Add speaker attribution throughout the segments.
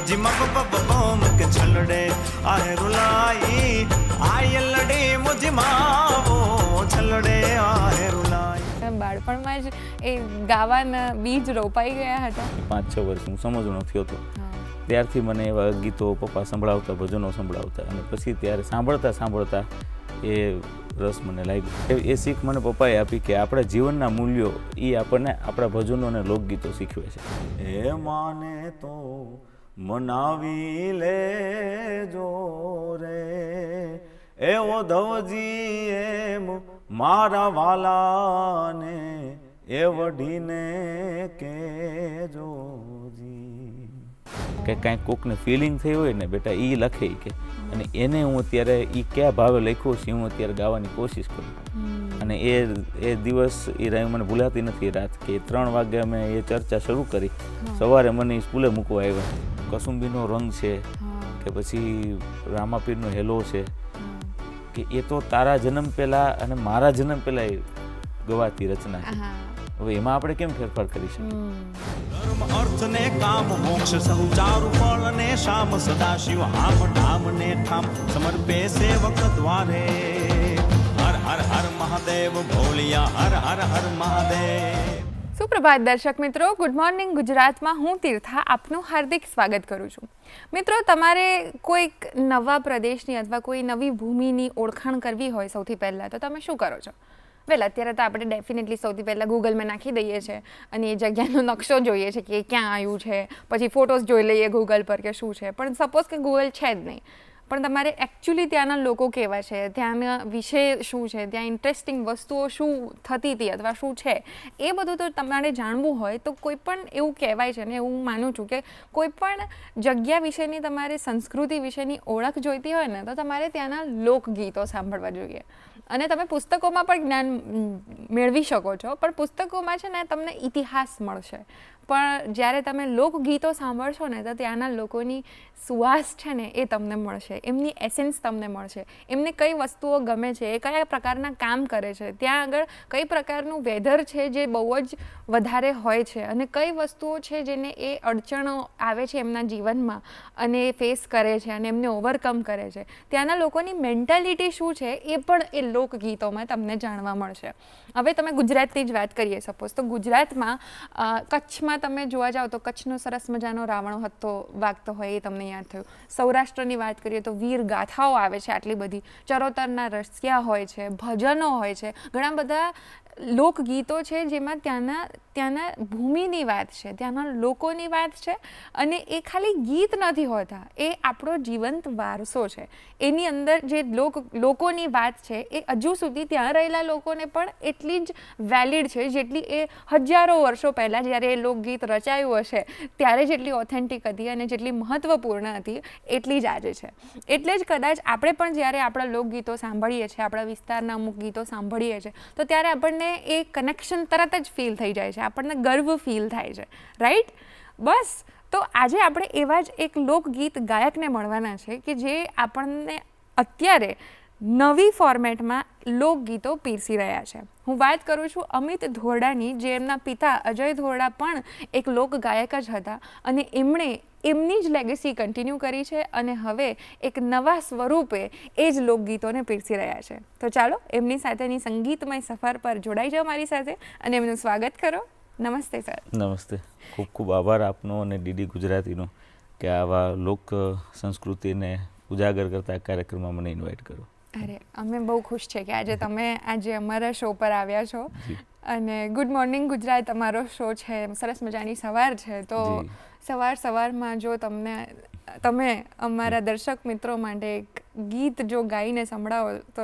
Speaker 1: जिमक बब बोम के छलड़े आहे रुलाई आय लड़े मुझ मावो छलड़े आहे रुलाई।
Speaker 2: બાળપણમાં જ એ ગાવાના બીજ રોપાઈ ગયા હતા?
Speaker 3: 5-6 વર્ષ હું સમજણો થયો હતો ત્યારથી મને એવા ગીતો પપ્પા સંભળાવતા, ભજનો સંભળાવતા, અને પછી ત્યારે સાંભળતા સાંભળતા એ રસ મને લાગ્યો. એ શીખ મને પપ્પાએ આપી કે આપણા જીવનના મૂલ્યો એ આપણને આપણા ભજનો અને લોકગીતો શીખવે છે. એ માને તો મનાવી લેજો રે એવો ધવજી એમ મારા વાલાને એ વઢીને કેજોજી. કે કાંઈક કોકને ફિલિંગ થઈ હોય ને બેટા એ લખે કે, અને એને હું અત્યારે એ કયા ભાવે લખ્યો છે હું અત્યારે ગાવાની કોશિશ કરું. અને એ દિવસ એ રાય મને ભૂલાતી નથી. રાત કે 3 વાગે અમે એ ચર્ચા શરૂ કરી, સવારે મને સ્કૂલે મૂકવા આવ્યા. કસુંબીનો રંગ છે કે પછી રામાપીરનો હેલો છે કે એ તો તારા જન્મ પહેલા અને મારા જન્મ પહેલા એ ગવાતી રચના છે. હવે એમાં આપણે કેમ ફેરફાર કરી શકીએ?
Speaker 1: ધર્મ અર્થ ને કામ મોક્ષ સહુ ચારુ ફળ ને શામ સદાશિવ આમ ધામ ને ઠામ સમર્પે સેવક દ્વારે હર હર હર મહાદેવ ભોલિયા હર હર હર મહાદેવ.
Speaker 2: સુપ્રભાત દર્શક મિત્રો, ગુડ મોર્નિંગ ગુજરાતમાં હું તીર્થા આપનું હાર્દિક સ્વાગત કરું છું. મિત્રો, તમારે કોઈક નવા પ્રદેશની અથવા કોઈ નવી ભૂમિની ઓળખાણ કરવી હોય સૌથી પહેલાં તો તમે શું કરો છો? વેલ, અત્યારે તો આપણે ડેફિનેટલી સૌથી પહેલાં ગૂગલમાં નાખી દઈએ છીએ અને એ જગ્યાનો નકશો જોઈએ છે કે ક્યાં આવ્યું છે, પછી ફોટોસ જોઈ લઈએ ગૂગલ પર કે શું છે. પણ સપોઝ કે ગૂગલ છે જ નહીં, પણ તમારે એકચ્યુઅલી ત્યાંના લોકો કેવા છે, ત્યાંના વિશે શું છે, ત્યાં ઇન્ટરેસ્ટિંગ વસ્તુઓ શું થતી હતી અથવા શું છે, એ બધું તો તમારે જાણવું હોય તો કોઈ પણ એવું કહેવાય છે ને, એવું હું માનું છું કે કોઈ પણ જગ્યા વિશેની તમારે સંસ્કૃતિ વિશેની ઓળખ જોઈતી હોય ને તો તમારે ત્યાંના લોકગીતો સાંભળવા જોઈએ. અને તમે પુસ્તકોમાં પણ જ્ઞાન મેળવી શકો છો, પણ પુસ્તકોમાં છે ને તમને ઇતિહાસ મળશે, પણ જ્યારે તમે લોકગીતો સાંભળશો ને તો ત્યાંના લોકોની સુવાસ છે ને એ તમને મળશે, એમની એસેન્સ તમને મળશે, એમને કઈ વસ્તુઓ ગમે છે, એ કયા પ્રકારના કામ કરે છે, ત્યાં આગળ કઈ પ્રકારનું વેધર છે જે બહુ જ વધારે હોય છે, અને કઈ વસ્તુઓ છે જેને એ અડચણો આવે છે એમના જીવનમાં અને એ ફેસ કરે છે અને એમને ઓવરકમ કરે છે, ત્યાંના લોકોની મેન્ટાલિટી શું છે એ પણ એ લોકગીતોમાં તમને જાણવા મળશે. હવે તમે ગુજરાતની જ વાત કરીએ સપોઝ, તો ગુજરાતમાં કચ્છમાં તમે જોવા જાઓ તો કચ્છનો સરસ મજાનો રાવણો હતો વાગતો હોય એ તમને યાદ થયું. સૌરાષ્ટ્રની વાત કરીએ તો વીર ગાથાઓ આવે છે આટલી બધી, ચરોતરના રસિયા હોય છે, ભજનો હોય છે, ઘણા બધા લોકગીતો છે જેમાં ત્યાંના ભૂમિની વાત છે, ત્યાંના લોકોની વાત છે, અને એ ખાલી ગીત નથી હોતા, એ આપણો જીવંત વારસો છે. એની અંદર જે લોકોની વાત છે એ હજુ સુધી ત્યાં રહેલા લોકોને પણ એટલી જ વેલિડ છે જેટલી એ હજારો વર્ષો પહેલાં જ્યારે એ લોકગીત રચાયું હશે ત્યારે જેટલી ઓથેન્ટિક હતી અને જેટલી મહત્ત્વપૂર્ણ હતી એટલી જ આજે છે. એટલે જ કદાચ આપણે પણ જ્યારે આપણા લોકગીતો સાંભળીએ છીએ, આપણા વિસ્તારના અમુક ગીતો સાંભળીએ છીએ તો ત્યારે આપણને એ કનેક્શન તરત જ ફીલ થઈ જાય છે, આપણને ગર્વ ફીલ થાય છે, રાઈટ? બસ, તો આજે આપણે એવા જ એક લોકગીત ગાયકને મળવાના છે કે જે આપણને અત્યારે નવી ફોર્મેટમાં લોકગીતો પીરસી રહ્યા છે. હું વાત કરું છું અમિત ધોરડાની, જે એમના પિતા અજય ધોરડા પણ એક લોક ગાયક જ હતા અને એમણે એમની જ લેગેસી કન્ટિન્યુ કરી છે અને હવે એક નવા સ્વરૂપે એ જ લોકગીતોને પીરસી રહ્યા છે. તો ચાલો એમની સાથેની સંગીતમય સફર પર જોડાઈ જાઓ મારી સાથે અને એમનું સ્વાગત કરો. નમસ્તે સર.
Speaker 3: નમસ્તે. ખૂબ ખૂબ આભાર આપનો અને ડીડી ગુજરાતીનો કે આવા લોક સંસ્કૃતિને ઉજાગર કરતા કાર્યક્રમમાં મને ઇન્વાઇટ કરો.
Speaker 2: અરે, અમે બહુ ખુશ છે કે આજે તમે આજે અમારા શો પર આવ્યા છો. અને ગુડ મોર્નિંગ ગુજરાત અમારો શો છે, સરસ મજાની સવાર છે, તો સવારમાં જો તમે અમારા દર્શક મિત્રો માટે એક ગીત જો ગાઈને સંભળાવો તો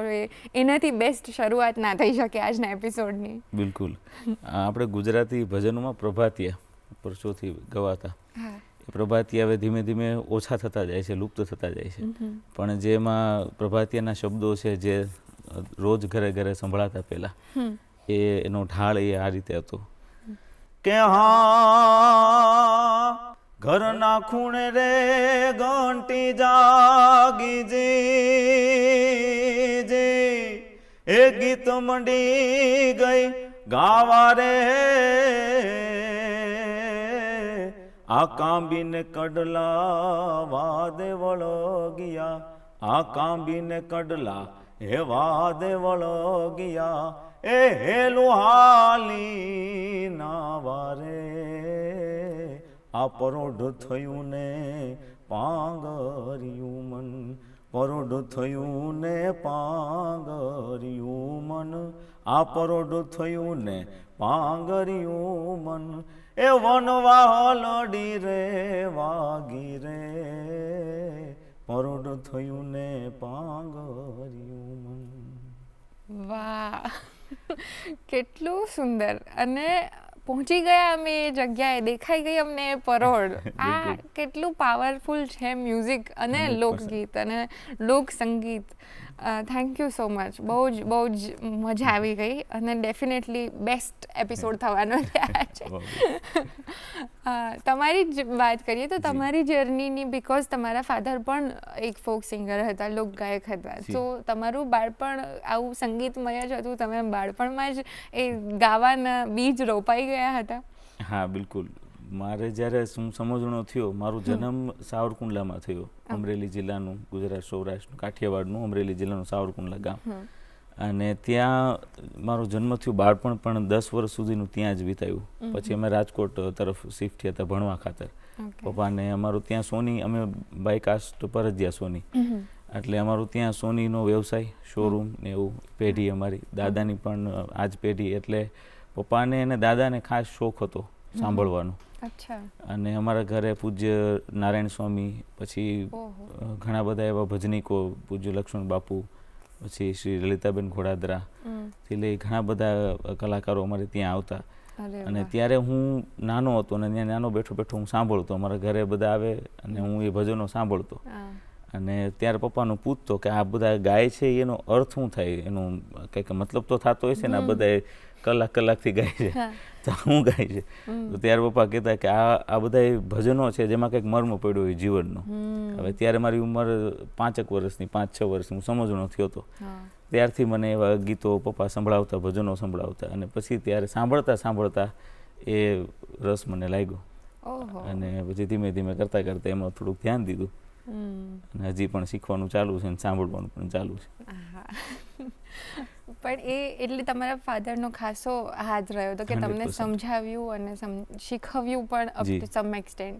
Speaker 2: એનાથી બેસ્ટ શરૂઆત ના થઈ શકે આજના એપિસોડની.
Speaker 3: બિલકુલ. આપણે ગુજરાતી ભજનોમાં પ્રભાતિયા વર્ષોથી ગવાતા, પ્રભાતિયા હવે ધીમે ધીમે ઓછા થતા જાય છે, લુપ્ત થતા જાય છે, પણ જેમાં પ્રભાતિયાના શબ્દો છે જે રોજ ઘરે ઘરે સંભળાતા પહેલાં એનો ઢાળ એ આ રીતે હતો
Speaker 1: કે હા ઘરના ખૂણે રે ઘંટી જાગી જે એ ગીત મંડી ગઈ ગાવા રે
Speaker 3: આ કાંબીને કડલા વાદે વળગિયા, આ કાંબીને કડલા હે વાદે વળગિયા, એ હેલું હાલી ના વારે, આ પરોઢ થયું ને પાંગર્યું મન, પરોઢ થયું ને પાંગર્યું મન, આ પરોઢ થયું ને પાંગર્યું મન, એ વનવાલડી રે વાગી રે, પરોઢ થયું ને પાંગર્યું મન.
Speaker 2: વાહ, કેટલું સુંદર. અને પહોંચી ગયા અમે એ જગ્યાએ, દેખાઈ ગઈ અમને એ પરોઢ. આ કેટલું પાવરફુલ છે મ્યુઝિક અને
Speaker 3: 100%.
Speaker 2: લોકગીત અને લોક સંગીત. Thank you so much. બહુ જ મજા આવી ગઈ અને ડેફિનેટલી બેસ્ટ એપિસોડ થવાનો છે આજે. તમારી જ વાત કરીએ તો તમારી જર્નીની, બિકોઝ તમારા ફાધર પણ એક ફોક સિંગર હતા, લોકગાયક હતા, તો તમારું બાળપણ આવું સંગીતમય જ હતું. તમે બાળપણમાં જ એ ગાવાના બીજ રોપાઈ ગયા હતા.
Speaker 3: હા બિલકુલ. મારે જ્યારે હું સમજણો થયો, મારો જન્મ સાવરકુંડલામાં થયો, અમરેલી જિલ્લાનું, ગુજરાત સૌરાષ્ટ્રનું, કાઠિયાવાડનું અમરેલી જિલ્લાનું સાવરકુંડલા ગામ. અને ત્યાં મારો જન્મ થયો. બાળપણ પણ 10 વર્ષ સુધીનું ત્યાં જ વિતાવ્યું. પછી અમે રાજકોટ તરફ શિફ્ટ થયા હતા ભણવા ખાતર. પપ્પાને અમારું ત્યાં સોની, અમે બાય કાસ્ટ પર જ ગયા સોની, એટલે અમારું ત્યાં સોનીનો વ્યવસાય, શોરૂમ ને એવું પેઢી અમારી દાદાની પણ આ જ પેઢી. એટલે પપ્પાને અને દાદાને ખાસ શોખ હતો સાંભળવાનો. અને અમારા ઘરે પૂજ્ય નારાયણ સ્વામી, પછી ઘણા બધા એવા ભજનીકો, પૂજ્ય લક્ષ્મણ બાપુ, પછી શ્રી લલિતાબેન ઘોડાદરા થી લઈ ઘણા બધા કલાકારો અમારે ત્યાં આવતા. અને ત્યારે હું નાનો હતો અને ત્યાં નાનો બેઠો બેઠો હું સાંભળતો. અમારા ઘરે બધા આવે અને હું એ ભજનો સાંભળતો. અને ત્યારે પપ્પાનું પૂછતો કે આ બધા ગાય છે એનો અર્થ શું થાય, એનો કંઈક મતલબ તો થતો હોય છે ને, આ બધા કલાકથી ગાય છે, તો શું ગાય છે? તો ત્યારે પપ્પા કહેતા કે આ બધા ભજનો છે જેમાં કંઈક મર્મ પડ્યો હોય જીવનનો. હવે ત્યારે મારી ઉંમર 5 વર્ષની, 5-6 વર્ષની, હું સમજણો થયો હતો. ત્યારથી મને એવા ગીતો પપ્પા સંભળાવતા, ભજનો સંભળાવતા. અને પછી ત્યારે સાંભળતા સાંભળતા એ રસ મને લાગ્યો. અને પછી ધીમે ધીમે કરતાં કરતાં એમાં થોડુંક ધ્યાન દીધું. અને હજી પણ શીખવાનું ચાલુ છે અને સાંભળવાનું પણ ચાલુ છે.
Speaker 2: પણ એટલે તમારા ફાધરનો ખાસો હાથ રહ્યો હતો કે તમને સમજાવ્યું અને શીખવ્યું પણ અપ ટુ સમ એક્સટેન્ટ.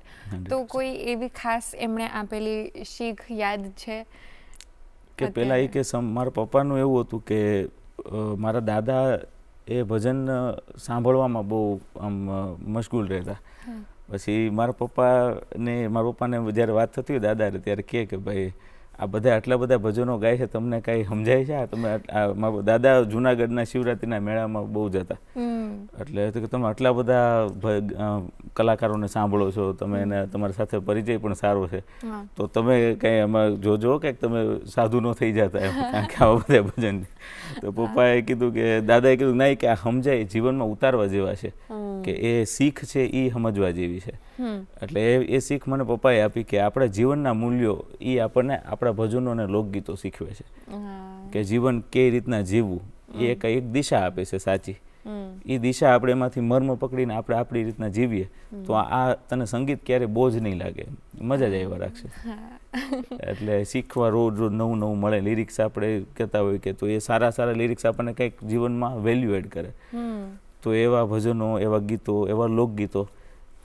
Speaker 2: તો કોઈ એવી ખાસ એમણે આપેલી શીખ યાદ છે?
Speaker 3: કે પહેલાં એ કે મારા પપ્પાનું એવું હતું કે મારા દાદા એ ભજન સાંભળવામાં બહુ આમ મશગુલ રહેતા. પછી મારા પપ્પાને જ્યારે વાત થતી હોય દાદાને, ત્યારે કે ભાઈ આ બધા આટલા બધા ભજનો ગાય છે, તમને કાંઈ સમજાય છે? તમે મારા દાદા જુનાગઢના શિવરાત્રિના મેળામાં બહુ જતા. એટલે કે તમે આટલા બધા કલાકારોને સાંભળો છો, તમે એને તમારી સાથે પરિચય પણ સારો છે, તો તમે કંઈ એમાં જોજો કે તમે સાધુ ન થઈ જતા એમ, કારણ કે આવા બધા ભજન. તો પપ્પાએ કીધું કે દાદાએ કીધું નહીં, કે આ સમજાય, જીવનમાં ઉતારવા જેવા છે, કે એ શીખ છે એ સમજવા જેવી છે. એટલે એ શીખ મને પપ્પાએ આપી કે આપણા જીવનના મૂલ્યો એ આપણને આપણા ભજનો અને લોકગીતો શીખવે છે, કે જીવન કઈ રીતના જીવવું એ એક દિશા આપે છે સાચી. એ દિશા આપણે એમાંથી મર્મ પકડીને આપણે આપણી રીતના જીવીએ તો આ તને સંગીત ક્યારે બોજ નહીં લાગે, મજા જ આવ્યા રાખશે. એટલે શીખવા રોજ નવું નવું મળે. લિરિક્સ આપણે કહેતા હોય કે તો એ સારા લિરિક્સ આપણને કંઈક જીવનમાં વેલ્યુ એડ કરે. તો એવા ભજનો, એવા ગીતો, એવા લોકગીતો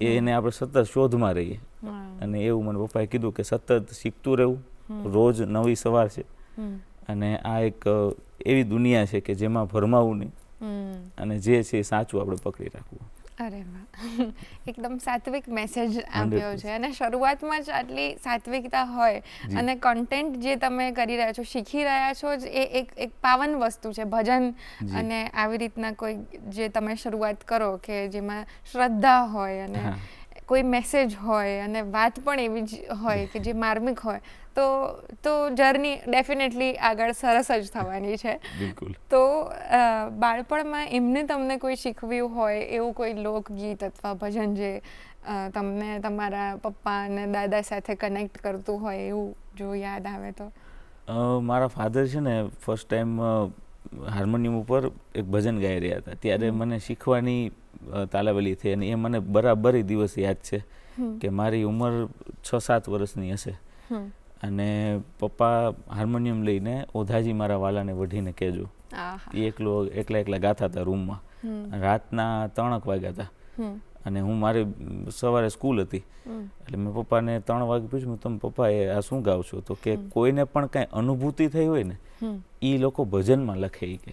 Speaker 3: એને આપણે સતત શોધમાં રહીએ. અને એવું મને પપ્પાએ કીધું કે સતત શીખતું રહેવું, રોજ નવી સવાર છે. અને આ એક એવી દુનિયા છે કે જેમાં ભરમાવું નહીં, અને જે છે એ સાચું આપણે પકડી રાખવું.
Speaker 2: અરે વાહ, એકદમ સાત્વિક મેસેજ આપ્યો છે. અને શરૂઆતમાં જ આટલી સાત્વિકતા હોય અને કન્ટેન્ટ જે તમે કરી રહ્યા છો, શીખી રહ્યા છો, જ એ એક પાવન વસ્તુ છે ભજન. અને આવી રીતના કોઈ જે તમે શરૂઆત કરો કે જેમાં શ્રદ્ધા હોય અને કોઈ મેસેજ હોય અને વાત પણ એવી જ હોય કે જે માર્મિક હોય, તો જર્ની ડેફિનેટલી આગળ સરસ જ થવાની છે.
Speaker 3: બિલકુલ.
Speaker 2: તો બાળપણમાં એમને તમને કોઈ શીખવ્યું હોય એવું કોઈ લોકગીત અથવા ભજન જે તમને તમારા પપ્પા અને દાદા સાથે કનેક્ટ કરતું હોય, એવું જો યાદ આવે તો?
Speaker 3: મારા ફાધર છે ને ફર્સ્ટ ટાઈમ હાર્મોનિયમ ઉપર એક ભજન ગાઈ રહ્યા હતા, ત્યારે મને શીખવાની તાલાવેલી થઈ અને એ મને બરાબર એ દિવસ યાદ છે કે મારી ઉંમર 6-7 વર્ષની હશે અને પપ્પા હાર્મોનિયમ લઈને ઓધાજી મારા વાલાને વઢીને કહેજો એ એકલા ગાતા હતા રૂમમાં રાતના 3 વાગ્યા હતા અને હું મારી સવારે સ્કૂલ હતી એટલે મેં પપ્પાને 3 વાગે પૂછ્યું તમે પપ્પા એ આ શું ગાવ છો તો કે કોઈને પણ કાંઈ અનુભૂતિ થઈ હોય ને એ લોકો ભજનમાં લખે કે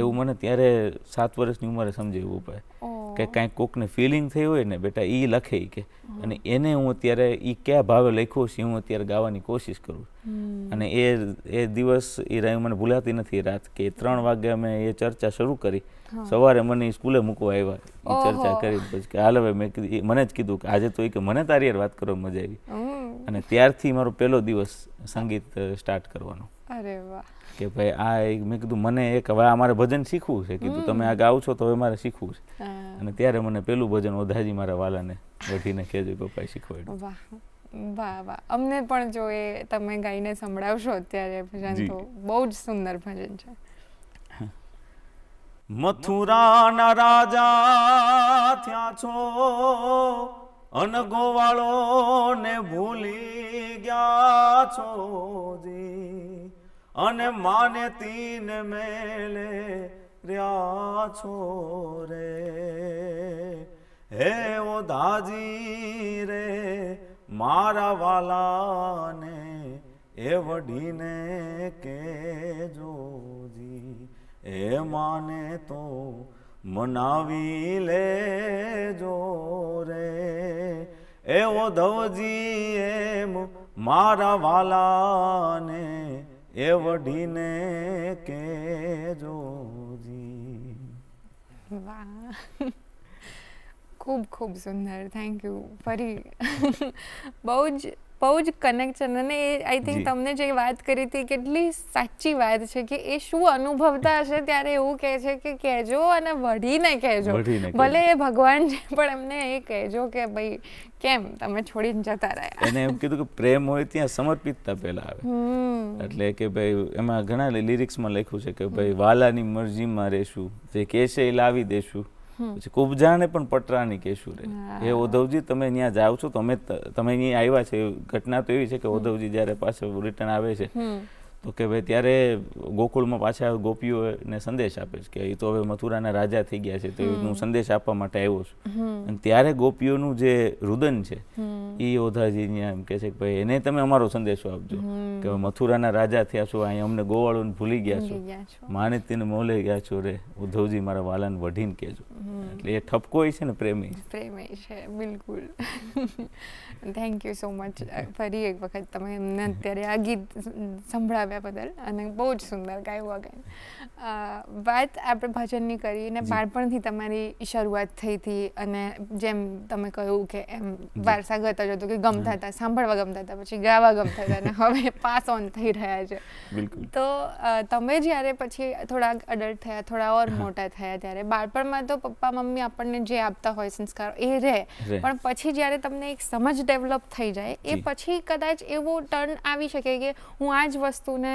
Speaker 3: એવું મને ત્યારે 7 વર્ષની ઉંમરે સમજાવ્યું પપ્પાએ કે કાંઈક કોકને ફિલિંગ થઈ હોય ને બેટા એ લખે કે અને એને હું અત્યારે એ કયા ભાવે લખ્યો છે હું અત્યારે ગાવાની કોશિશ કરું અને એ દિવસ એ રાય મને ભૂલાતી નથી રાત કે 3 વાગે અમે એ ચર્ચા શરૂ કરી સવારે મને સ્કૂલે મૂકવા આવ્યા એ ચર્ચા કરી પછી કે હાલ હવે મેં મને જ કીધું કે આજે તો એ કે મને તારી યાર વાત કરવા મજા આવી અને ત્યારથી મારો પહેલો દિવસ સંગીત સ્ટાર્ટ કરવાનો.
Speaker 2: અરે વાહ
Speaker 3: કે ભાઈ આ મેં કીધું મને એક હવે અમારે ભજન શીખવું છે કીધું તમે આ ગાવ છો તો હવે મારે શીખવું છે અને ત્યારે મને પેલું ભજન ઓધાજી મારા વાલાને વઢીને કહેજો પપ્પાએ શીખવાડ્યું.
Speaker 2: વાહ વાહ વાહ અમને પણ જો એ તમે ગાઈને સંભળાવશો અત્યારે ભજન તો બહુ જ સુંદર ભજન છે.
Speaker 1: મથુરાના રાજા થયા છો અન ગોવાળો ને ભૂલી ગયા છો જી અને માને તીન મેલે રહ્યા છો રે હે ઓધાજી રે મારા વાલાને એ વઢીને કેજો જી એ માને તો મનાવી લેજો રે એ ઓધવજી એમ મારા વાલાને એ વઢીને કેજો જી.
Speaker 2: વાહ ખૂબ ખૂબ સુંદર થેન્ક યુ ફરી બહુ જ કનેક્શન અને એ આઈ થિંક તમને જે વાત કરી હતી કેટલી સાચી વાત છે કે એ શું અનુભવતા હશે ત્યારે એવું કહે છે કે કહેજો અને વઢીને કહેજો ભલે એ ભગવાન છે પણ એમને એ કહેજો કે ભાઈ કેમ તમે છોડીને જતા રહ્યા.
Speaker 3: એને એમ કીધું કે પ્રેમ હોય ત્યાં સમર્પિતતા પહેલા આવે એટલે કે ભાઈ એમાં ઘણા લિરિક્સમાં લખ્યું છે કે ભાઈ વાલાની મરજીમાં રહેશું જે કહેશે એ લાવી દેશું પછી કુબજાને પણ પટરાની કહેશું રે એ ઓધવજી તમે ત્યાં જાઓ છો તમે અહીંયા આવ્યા છે ઘટના તો એવી છે કે ઓધવજી જ્યારે પાછળ રિટર્ન આવે છે તો કે ભાઈ ત્યારે ગોકુળમાં પાછા ગોપીઓને સંદેશ આપે છે કે એ તો હવે મથુરાના રાજા થઈ ગયા છે તો એનું સંદેશ આપવા માટે આવ્યો છું અને ત્યારે ગોપીઓનું જે રુદન છે એ ઓધાજી એમ કહે છે કે ભાઈ એને તમે અમારો સંદેશો આપજો કે હવે મથુરાના રાજા થયા છો અહીંયા અમને ગોવાળોને ભૂલી ગયા છો માને તેને મોલે ગયા છો રે ઉદ્ધવજી મારા વાલાને વઢીને કહેજો એટલે એ ઠપકો છે ને પ્રેમી
Speaker 2: છે બિલકુલ. થેન્ક યુ સો મચ ફરી એક વખત તમે એમને અત્યારે આ ગીત સંભળાવ્યા બદલ અને બહુ જ સુંદર ગાયું આ ગાયન. વાત આપણે ભજનની કરી અને બાળપણથી તમારી શરૂઆત થઈ હતી અને જેમ તમે કહ્યું કે એમ વારસાગત જ હતું કે ગમતા હતા સાંભળવા ગમતા હતા પછી ગાવા ગમતા હતા અને હવે પાસ ઓન થઈ રહ્યા છે. તો તમે જ્યારે પછી થોડાક અડલ્ટ થયા થોડા ઓર મોટા થયા ત્યારે બાળપણમાં તો પપ્પા મમ્મી આપણને જે આપતા હોય સંસ્કારો એ રહે પણ પછી જ્યારે તમને એક સમજ ડેવલપ થઈ જાય એ પછી કદાચ એવો ટર્ન આવી શકે કે હું આ જ વસ્તુને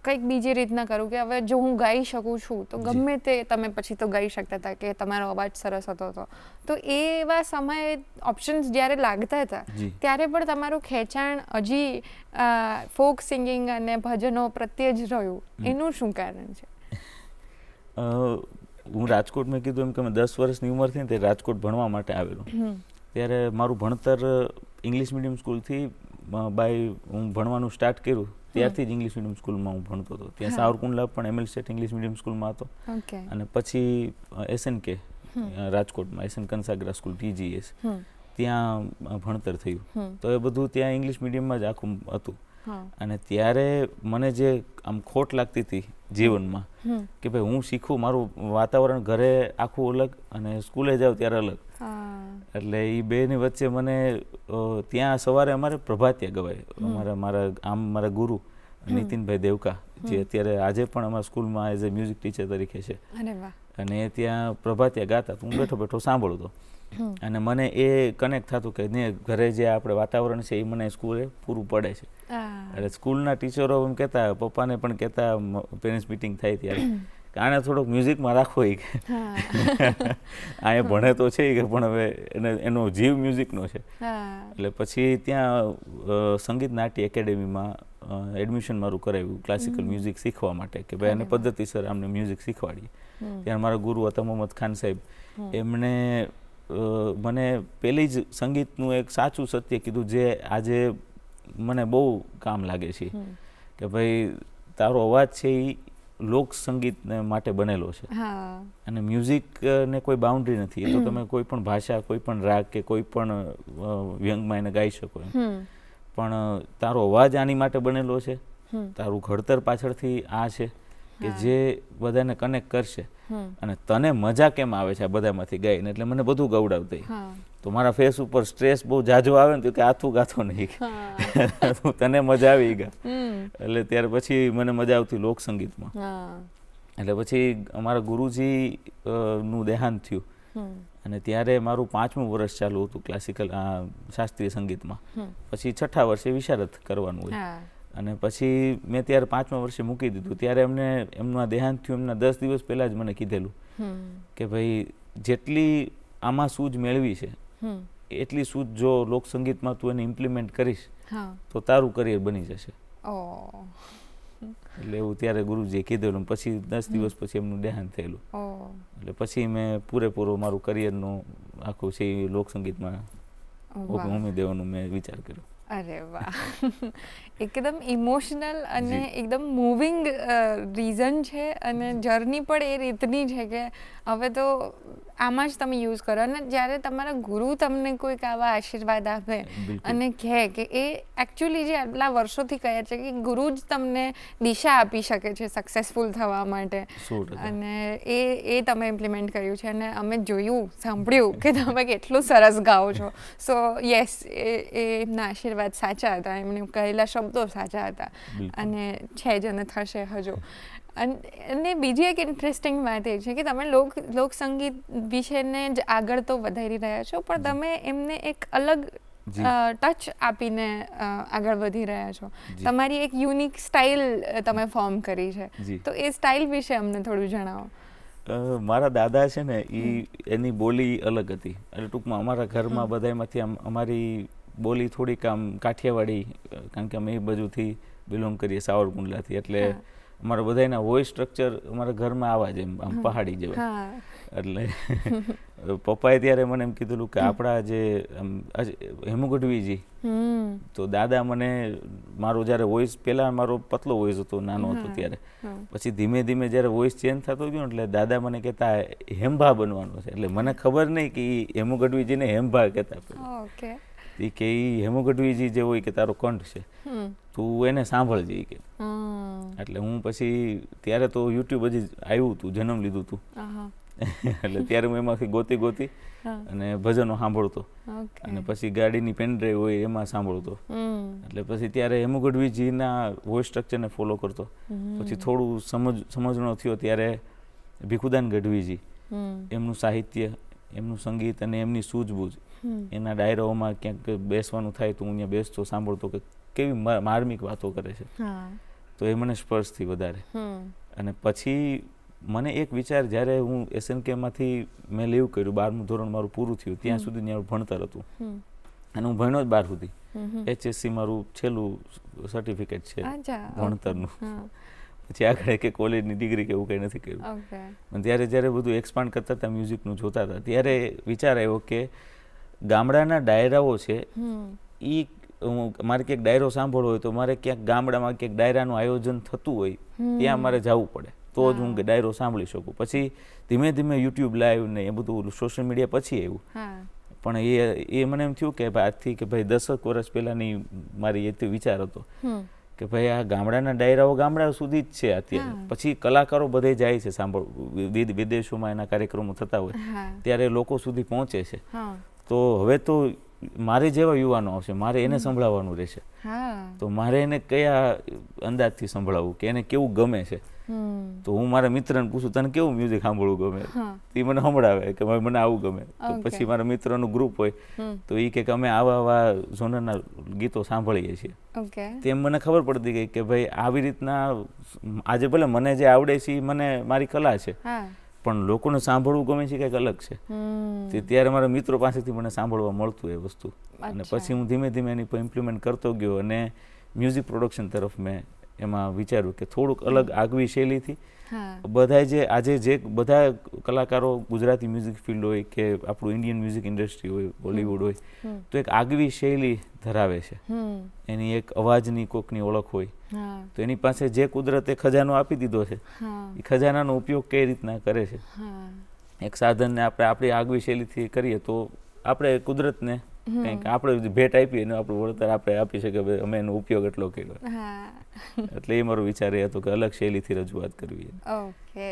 Speaker 2: કંઈક બીજી રીતના કરું કે હવે જો હું ગાઈ શકું છું તો ગમે તે તમે પછી તો ગાઈ શકતા હતા કે તમારો અવાજ સરસ હતો તો એવા સમયે ઓપ્શન્સ જ્યારે લાગતા હતા ત્યારે પણ તમારું ખેંચાણ હજી ફોક સિંગિંગ અને ભજનો પ્રત્યે જ રહ્યું એનું શું કારણ છે?
Speaker 3: હું રાજકોટ મેં કીધું એમ કે મેં 10 વર્ષની ઉંમર થઈ ને તે રાજકોટ ભણવા માટે આવેલો ત્યારે મારું ભણતર ઇંગ્લિશ મીડિયમ સ્કૂલથી હું ભણવાનું સ્ટાર્ટ કર્યું ત્યારથી જ ઇંગ્લિશ મીડિયમ સ્કૂલમાં હું ભણતો હતો. ત્યાં સાવરકુંડલા પણ એમએલ સ્ટેટ ઇંગ્લિશ મીડિયમ સ્કૂલમાં હતો અને પછી SNK રાજકોટમાં SN કંસાગરા સ્કૂલ TGS ત્યાં ભણતર થયું તો એ બધું ત્યાં ઇંગ્લિશ મીડિયમમાં જ આખું હતું અને ત્યારે મને જે આમ ખોટ લાગતી હતી જીવનમાં કે ભાઈ હું શીખું મારું વાતાવરણ ઘરે આખું અલગ અને સ્કૂલે જાઉં ત્યારે અલગ એટલે એ બેની વચ્ચે મને ત્યાં સવારે અમારે પ્રભાતિયા ગવાય મારા ગુરુ નીતિનભાઈ દેવકા જે અત્યારે આજે પણ અમારા સ્કૂલમાં એઝ એ મ્યુઝિક ટીચર તરીકે છે અને એ ત્યાં પ્રભાતિયા ગાતા હું બેઠો બેઠો સાંભળતો અને મને એ કનેક્ટ થતું કે ને ઘરે જે આપણે વાતાવરણ છે એ મને સ્કૂલે પૂરું પડે છે એટલે સ્કૂલના ટીચરો એમ કહેતા પપ્પાને પણ કહેતા પેરેન્ટ્સ મિટિંગ થાય ત્યારે કે આને થોડોક મ્યુઝિકમાં રાખવો એ કે અહીંયા ભણે તો છે કે પણ હવે એનો જીવ મ્યુઝિકનો છે. એટલે પછી ત્યાં સંગીત નાટ્ય એકેડેમીમાં એડમિશન મારું કરાવ્યું ક્લાસિકલ મ્યુઝિક શીખવા માટે કે ભાઈ આને પદ્ધતિસર આમને મ્યુઝિક શીખવાડીએ. ત્યારે મારા ગુરુ હતા મોહમ્મદ ખાન સાહેબ, એમણે મને પહેલી જ સંગીતનું એક સાચું સત્ય કીધું જે આજે મને બહુ કામ લાગે છે કે ભાઈ તારો અવાજ છે એ લોક સંગીત માટે બનેલો છે અને મ્યુઝિક ને કોઈ બાઉન્ડ્રી નથી. એ તો તમે કોઈ પણ ભાષા, કોઈ પણ રાગ કે કોઈ પણ વ્યંગમાં એને ગાઈ શકો એમ, પણ તારો અવાજ આની માટે બનેલો છે. તારું ઘડતર પાછળથી આ છે કે જે બધાને કનેક્ટ કરશે અને તને મજા કેમ આવે છે આ બધામાંથી ગાઈને. એટલે મને બધું ગવડાવતી. તો મારા ફેસ ઉપર સ્ટ્રેસ બહુ જાજો આવે ને તો કે આથું ગાતો નહીં, તને મજા આવી ગા. એટલે ત્યાર પછી મને મજા આવતી લોકસંગીતમાં. એટલે પછી અમારા ગુરુજી નું દેહાંત થયું અને ત્યારે મારું 5મું વર્ષ ચાલુ હતું ક્લાસિકલ શાસ્ત્રીય સંગીતમાં. પછી 6ઠા વર્ષે વિશારદ કરવાનું હોય અને પછી મેં ત્યારે 5મા વર્ષે મૂકી દીધું. ત્યારે એમનું દેહાંત થયું એમના 10 દિવસ પહેલાં જ મને કીધેલું કે ભાઈ જેટલી આમાં સૂઝ મેળવી છે એટલી સૂઝ જો લોકસંગીતમાં તું એને ઇમ્પ્લિમેન્ટ કરીશ તો તારું કરિયર બની જશે. એટલે એવું ત્યારે ગુરુજીએ કીધેલું. પછી 10 દિવસ પછી એમનું દેહાંત થયેલું. એટલે પછી મેં પૂરેપૂરો મારું કરિયરનું આખું છે એ લોકસંગીતમાં ઉમી દેવાનું મેં વિચાર કર્યો.
Speaker 2: અરે વાહ, એકદમ ઇમોશનલ અને એકદમ મૂવિંગ રીઝન છે અને જર્ની પણ એ રીતની છે કે હવે તો આમાં જ તમે યુઝ કરો. અને જ્યારે તમારા ગુરુ તમને કોઈક આવા આશીર્વાદ આપે અને કહે કે એ એકચ્યુઅલી જે આટલા વર્ષોથી કહે છે કે ગુરુ જ તમને દિશા આપી શકે છે સક્સેસફુલ થવા માટે, અને એ તમે ઇમ્પ્લિમેન્ટ કર્યું છે અને અમે જોયું, સાંભળ્યું કે તમે કેટલું સરસ ગાઓ છો. સો યસ, એમના આશીર્વાદ સાચા હતા, એમને કહેલા શબ્દો સાચા હતા અને છે જ અને થશે હજુ. અને બીજી એક ઇન્ટરેસ્ટિંગ વાત એ છે કે તમે લોકસંગીત વિશેને જ આગળ તો વધારી રહ્યા છો, પણ તમે એમને એક અલગ ટચ આપીને આગળ વધી રહ્યા છો. તમારી એક યુનિક સ્ટાઇલ તમે ફોર્મ કરી છે, તો એ સ્ટાઇલ વિશે અમને થોડું જણાવો.
Speaker 3: મારા દાદા છે ને એની બોલી અલગ હતી. એટલે ટૂંકમાં અમારા ઘરમાં બધામાંથી અમારી બોલી થોડીક આમ કાઠિયાવાડી, કારણ કે અમે એ બાજુથી બિલોંગ કરીએ, સાવરકુંડલાથી. એટલે અમારા બધાના વોઇસ સ્ટ્રક્ચર અમારા ઘરમાં આવા જ એમ આમ પહાડી જેવા. એટલે પપ્પાએ ત્યારે મને એમ કીધેલું કે આપણા જે હેમુ ગઢવીજી, તો દાદા મને મારો જ્યારે વોઇસ, પહેલાં મારો પતલો વોઇસ હતો, નાનો હતો ત્યારે, પછી ધીમે ધીમે જ્યારે વોઇસ ચેન્જ થતો ગયો એટલે દાદા મને કહેતા હેમભા બનવાનો છે. એટલે મને ખબર નહીં કે હેમુ ગઢવીજીને હેમભા કહેતા. એ કે હેમુ ગઢવીજી જે હોય કે તારો કંઠ છે, તું એને સાંભળજે કે. એટલે હું પછી ત્યારે તો યુટ્યુબ હજી આવ્યું હતું, જન્મ લીધું હતું, એટલે ત્યારે હું એમાંથી ગોતી અને ભજનો સાંભળતો અને પછી ગાડીની પેનડ્રાઈવ હોય એમાં સાંભળતો. એટલે પછી ત્યારે હેમુ ગઢવીજીના વોઇસ સ્ટ્રક્ચરને ફોલો કરતો. પછી થોડું સમજણો થયો ત્યારે ભીખુદાન ગઢવીજી, એમનું સાહિત્ય, એમનું સંગીત અને એમની સૂઝબૂઝ, એના ડાયરાઓમાં ક્યાંક બેસવાનું થાય તો હું અહીંયા બેસતો, સાંભળતો કે કેવી માર્મિક વાતો કરે છે. તો એ મને સ્પર્શથી વધારે. અને પછી મને એક વિચાર, જ્યારે હું SNKમાંથી મેં લીવ કર્યું, 12મું ધોરણ મારું પૂરું થયું, ત્યાં સુધી ત્યાં ભણતર હતું અને હું ભણ્યો જ 12 સુધી. HSC મારું છેલ્લું સર્ટિફિકેટ છે ભણતરનું. પછી આગળ કે કોલેજની ડિગ્રી કે એવું કંઈ નથી કર્યું. ત્યારે જ્યારે બધું એક્સપાન્ડ કરતા હતા, મ્યુઝિકનું જોતા હતા, ત્યારે વિચાર આવ્યો કે ગામડાના ડાયરાઓ છે એ મારે ક્યાંક ડાયરો સાંભળવો હોય તો મારે ક્યાંક ગામડામાં ક્યાંક ડાયરાનું આયોજન થતું હોય ત્યાં મારે જવું પડે, તો જ હું ડાયરો સાંભળી શકું. પછી ધીમે ધીમે યુટ્યુબ લાઈવ ને એ બધું સોશિયલ મીડિયા પછી આવ્યું. પણ એ મને એમ થયું કે આજથી કે ભાઈ 10 વર્ષ પહેલાંની મારી એ વિચાર હતો કે ભાઈ આ ગામડાના ડાયરાઓ ગામડા સુધી જ છે અત્યારે. પછી કલાકારો બધે જાય છે સાંભળ, વિદેશોમાં એના કાર્યક્રમો થતા હોય ત્યારે લોકો સુધી પહોંચે છે. તો હવે તો મારે જેવા યુવાનો આવશે, મારે એને સંભળાવવાનું રહેશે. તો મારે એને કયા અંદાજથી સંભળાવવું કે એને કેવું ગમે છે, તો હું મારા મિત્રને પૂછું તને કેવું મ્યુઝિક સાંભળવું ગમે, એ મને સંભળાવે કે મને આવું ગમે. તો પછી મારા મિત્રોનું ગ્રુપ હોય તો એ કે અમે આવા આવા ઝોનરના ગીતો સાંભળીએ છીએ. તેમ મને ખબર પડતી ગઈ કે ભાઈ આવી રીતના આજે ભલે મને જે આવડે છે એ મને મારી કલા છે, પણ લોકોને સાંભળવું ગમે છે કંઈક અલગ છે. તે ત્યારે મારા મિત્રો પાસેથી મને સાંભળવા મળતું એ વસ્તુ, અને પછી હું ધીમે ધીમે એની પર ઇમ્પ્લિમેન્ટ કરતો ગયો અને મ્યુઝિક પ્રોડક્શન તરફ મેં એમાં વિચાર્યું કે થોડુંક અલગ આગવી શૈલીથી બધા જે આજે જે બધા કલાકારો ગુજરાતી મ્યુઝિક ફિલ્ડ હોય કે આપણું ઇન્ડિયન મ્યુઝિક ઇન્ડસ્ટ્રી હોય, બોલિવૂડ હોય, તો એક આગવી શૈલી ધરાવે છે. એની એક અવાજની કોકની ઓળખ હોય, તો એની પાસે જે કુદરતે ખજાનો આપી દીધો છે એ ખજાનાનો ઉપયોગ કઈ રીતના કરે છે. એક સાધનને આપણે આપણી આગવી શૈલીથી કરીએ તો આપણે કુદરતને કંઈક આપણે ભેટ આપીએ એનું આપણું વળતર આપણે આપી શકીએ, અમે એનો ઉપયોગ એટલો કર્યો. એટલે એ મારો વિચાર એ હતો કે અલગ શૈલીથી રજૂઆત કરવી.
Speaker 2: ઓકે.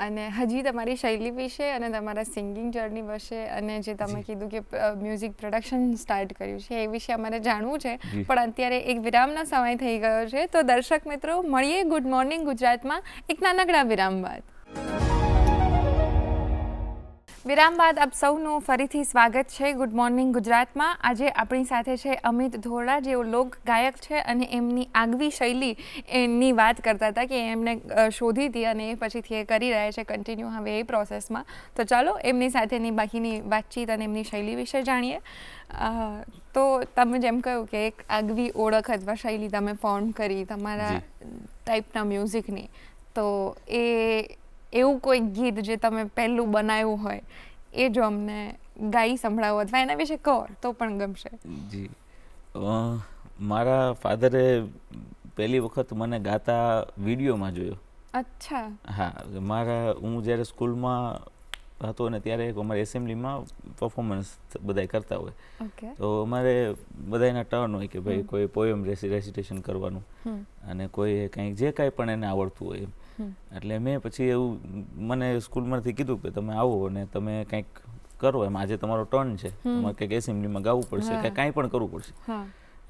Speaker 2: અને હજી તમારી શૈલી વિશે અને તમારા સિંગિંગ જર્ની વિશે અને જે તમે કીધું કે મ્યુઝિક પ્રોડક્શન સ્ટાર્ટ કર્યું છે એ વિશે અમારે જાણવું છે, પણ અત્યારે એક વિરામનો સમય થઈ ગયો છે. તો દર્શક મિત્રો, મળીએ ગુડ મોર્નિંગ ગુજરાતમાં એક નાનકડા વિરામ બાદ. વિરામ બાદ આપ સૌનું ફરીથી સ્વાગત છે ગુડ મોર્નિંગ ગુજરાતમાં. આજે આપણી સાથે છે અમિત ધોરડા, જેઓ લોક ગાયક છે અને એમની આગવી શૈલી એની વાત કરતા હતા કે એમને શોધી હતી અને એ પછીથી એ કરી રહ્યા છે કન્ટિન્યુ હવે એ પ્રોસેસમાં. તો ચાલો એમની સાથેની બાકીની વાતચીત અને એમની શૈલી વિશે જાણીએ. તો તમે જેમ કહ્યું કે એક આગવી ઓળખ અથવા શૈલી તમે ફોર્મ કરી તમારા ટાઈપના મ્યુઝિકની, તો એવું કોઈ ગીત જે તમે પહેલું બનાવ્યું હોય એ જો અમને ગાઈ સંભળાવો અથવા એના વિશે કહો તો પણ ગમશે.
Speaker 3: જી, મારા ફાધરે પહેલી વખત મને ગાતા વિડીયોમાં જોયો.
Speaker 2: અચ્છા.
Speaker 3: હા, હું જ્યારે સ્કૂલમાં હતો ને ત્યારે અમારી એસેમ્બલીમાં પરફોર્મન્સ બધા કરતા હોય, તો અમારે બધાના ટર્ન હોય કે ભાઈ કોઈ પોયમ રેસિટેશન કરવાનું અને કોઈ કંઈક જે કાંઈ પણ એને આવડતું હોય. એટલે મેં પછી એવું મને સ્કૂલમાંથી કીધું કે તમે આવો અને તમે કંઈક કરો, એમ આજે તમારો ટર્ન છે, તમારે કંઈક એસેમ્બલીમાં ગાવું પડશે કે કાંઈ પણ કરવું પડશે.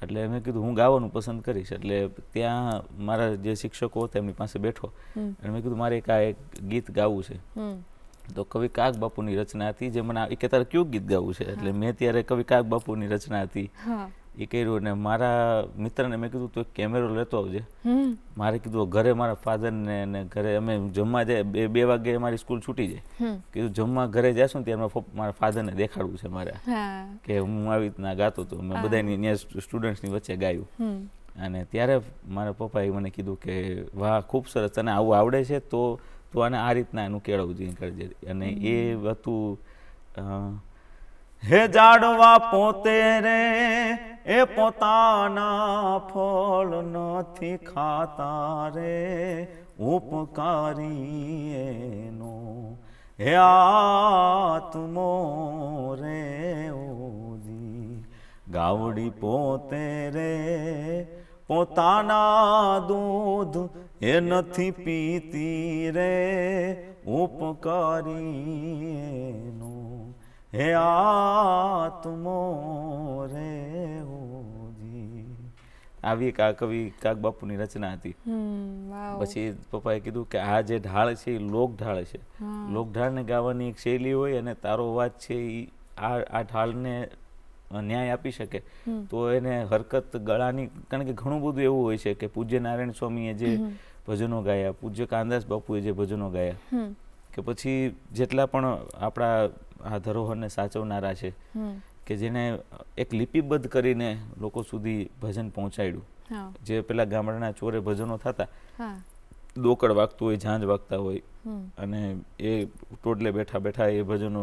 Speaker 3: એટલે મેં કીધું હું ગાવાનું પસંદ કરીશ. એટલે ત્યાં મારા જે શિક્ષકો હતા એમની પાસે બેઠો અને મેં કીધું મારે એક ગીત ગાવું છે. તો કવિ કાગ બાપુની રચના હતી, જે મને કે તારે કયું ગીત ગાવું છે. એટલે મેં ત્યારે કવિ કાગ બાપુની રચના હતી એ કર્યું. અને મારા મિત્રને મેં કીધું તું એક કેમેરો લેતો આવજે. મારે કીધું ઘરે મારા ફાધરને ને ઘરે અમે જમવા જાય 2 વાગે મારી સ્કૂલ છૂટી જાય, કીધું જમવા ઘરે જઈશું ને ત્યારે મારા ફાધરને દેખાડવું છે મારે કે હું આવી રીતના ગાતો હતો. મેં બધાની સ્ટુડન્ટ્સની વચ્ચે ગાયું. અને ત્યારે મારા પપ્પાએ મને કીધું કે વાહ ખૂબ સરસ, તને આવું આવડે છે તો તું આને આ રીતના એનું કેળવજી કરજે. અને એ હતું હે જાડવા પોતે રે એ પોતાના ફળ નથી ખાતા રે, ઉપકારી એનો હે આત્મો રે ઓજી. ગાવડી પોતે રે પોતાના દૂધ એ નથી પીતી રે, ઉપકારી એનો હે આત્મો રે ઓજી. આવી એક આ કવિ કાગ બાપુની રચના હતી. પછી પપ્પાએ કીધું કે આ જે ઢાળ છે એ લોક ઢાળ છે, લોક ઢાળને ગાવાની એક શૈલી હોય અને તારો અવાજ છે એ આ ઢાળને ન્યાય આપી શકે તો એને હરકત ગળાની, કારણ કે ઘણું બધું એવું હોય છે કે પૂજ્ય નારાયણ સ્વામીએ જે ભજનો ગાયા, પૂજ્ય કાનદાસ બાપુએ જે ભજનો ગાયા, કે પછી જેટલા પણ આપણા આ ધરોહરને સાચવનારા છે કે જેને એક લિપિબદ્ધ કરીને લોકો સુધી ભજન પહોંચાડ્યું. જે પેલા ગામડાના ચોરે ભજનો થતા, દોકડ વાગતું હોય, ઝાંઝ વાગતા હોય અને એ ટોડલે બેઠા બેઠા એ ભજનો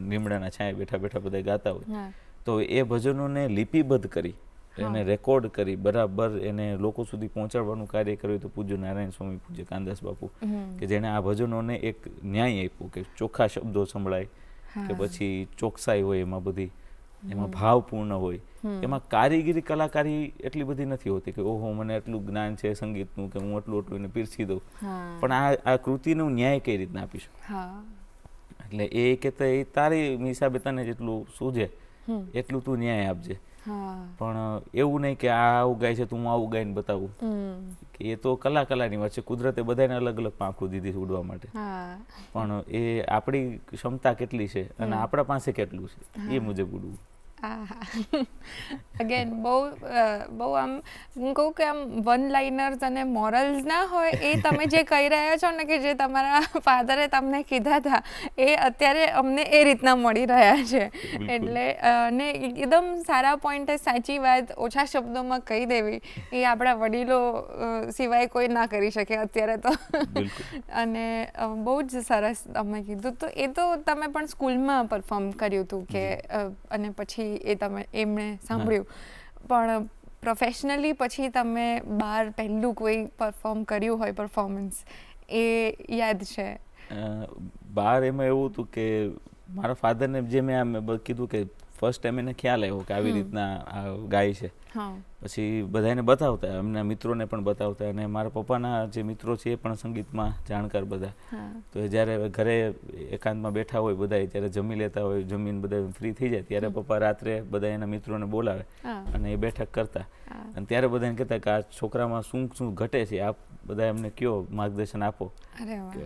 Speaker 3: લીમડાના છાંયે બેઠા બેઠા બધા ગાતા હોય, તો એ ભજનોને લિપિબદ્ધ કરી એને રેકોર્ડ કરી બરાબર એને લોકો સુધી પહોંચાડવાનું કાર્ય કર્યું તો પૂજ્ય નારાયણ સ્વામી, પૂજ્ય કાનદાસ બાપુ, કે જેણે આ ભજનોને એક ન્યાય આપ્યો કે ચોખ્ખા શબ્દો સંભળાય, કે પછી ચોકસાઈ હોય એમાં બધી, એમાં ભાવપૂર્ણ હોય, એમાં કારીગરી કલાકારી એટલી બધી નથી હોતી કે ઓહો મને એટલું જ્ઞાન છે સંગીતનું કે હું એટલું એને પીરસી દઉં, પણ આ કૃતિનું ન્યાય કઈ રીતના આપીશું. એટલે એ કહેતા એ તારી હિસાબે તને જેટલું સૂઝે એટલું તું ન્યાય આપજે.
Speaker 2: હા
Speaker 3: પણ એવું નહીં કે આ આવું ગાય છે તો હું આવું ગાઈને બતાવું. કે એ તો કલાની વાત છે. કુદરતે બધાને અલગ અલગ પાંખું દીધી છે ઉડવા માટે,
Speaker 2: હા
Speaker 3: પણ એ આપણી ક્ષમતા કેટલી છે અને આપણા પાસે કેટલું છે એ મુજબ ઉડવું.
Speaker 2: અગેન બહુ આમ હું કહું કે આમ વન લાઇનર્સ અને મોરલ્સ ના હોય એ તમે જે કહી રહ્યા છો ને, કે જે તમારા ફાધરે તમને કીધા હતા એ અત્યારે અમને એ રીતના મળી રહ્યા છે. એટલે ને એકદમ સારા પોઈન્ટ, સાચી વાત ઓછા શબ્દોમાં કહી દેવી એ આપણા વડીલો સિવાય કોઈ ના કરી શકે અત્યારે તો. અને બહુ જ સરસ તમે કીધું. તો એ તો તમે પણ સ્કૂલમાં પરફોર્મ કર્યું હતું કે અને પછી એ તમે એમણે સાંભળ્યું, પણ પ્રોફેશનલી પછી તમે બહાર પહેલું કોઈ પરફોર્મ કર્યું હોય પરફોર્મન્સ એ યાદ છે?
Speaker 3: બહાર એમાં એવું હતું કે મારા ફાધરને જે મેં કીધું કે ફર્સ્ટ ટાઈમ એને ખ્યાલ આવ્યો કે આવી રીતના આ ગાય છે. પછી બધાને બતાવતા, એમના મિત્રોને પણ બતાવતા, અને મારા પપ્પાના જે મિત્રો છે એ પણ સંગીતમાં જાણકાર બધા. તો એ જ્યારે ઘરે એકાંતમાં બેઠા હોય બધા, ત્યારે જમી લેતા હોય, જમીને બધા ફ્રી થઈ જાય ત્યારે પપ્પા રાત્રે બધા એના મિત્રોને બોલાવે અને એ બેઠક કરતા. અને ત્યારે બધાને કહેતા કે આ છોકરામાં શું શું ઘટે છે, આપ બધા એમને કયો, માર્ગદર્શન આપો.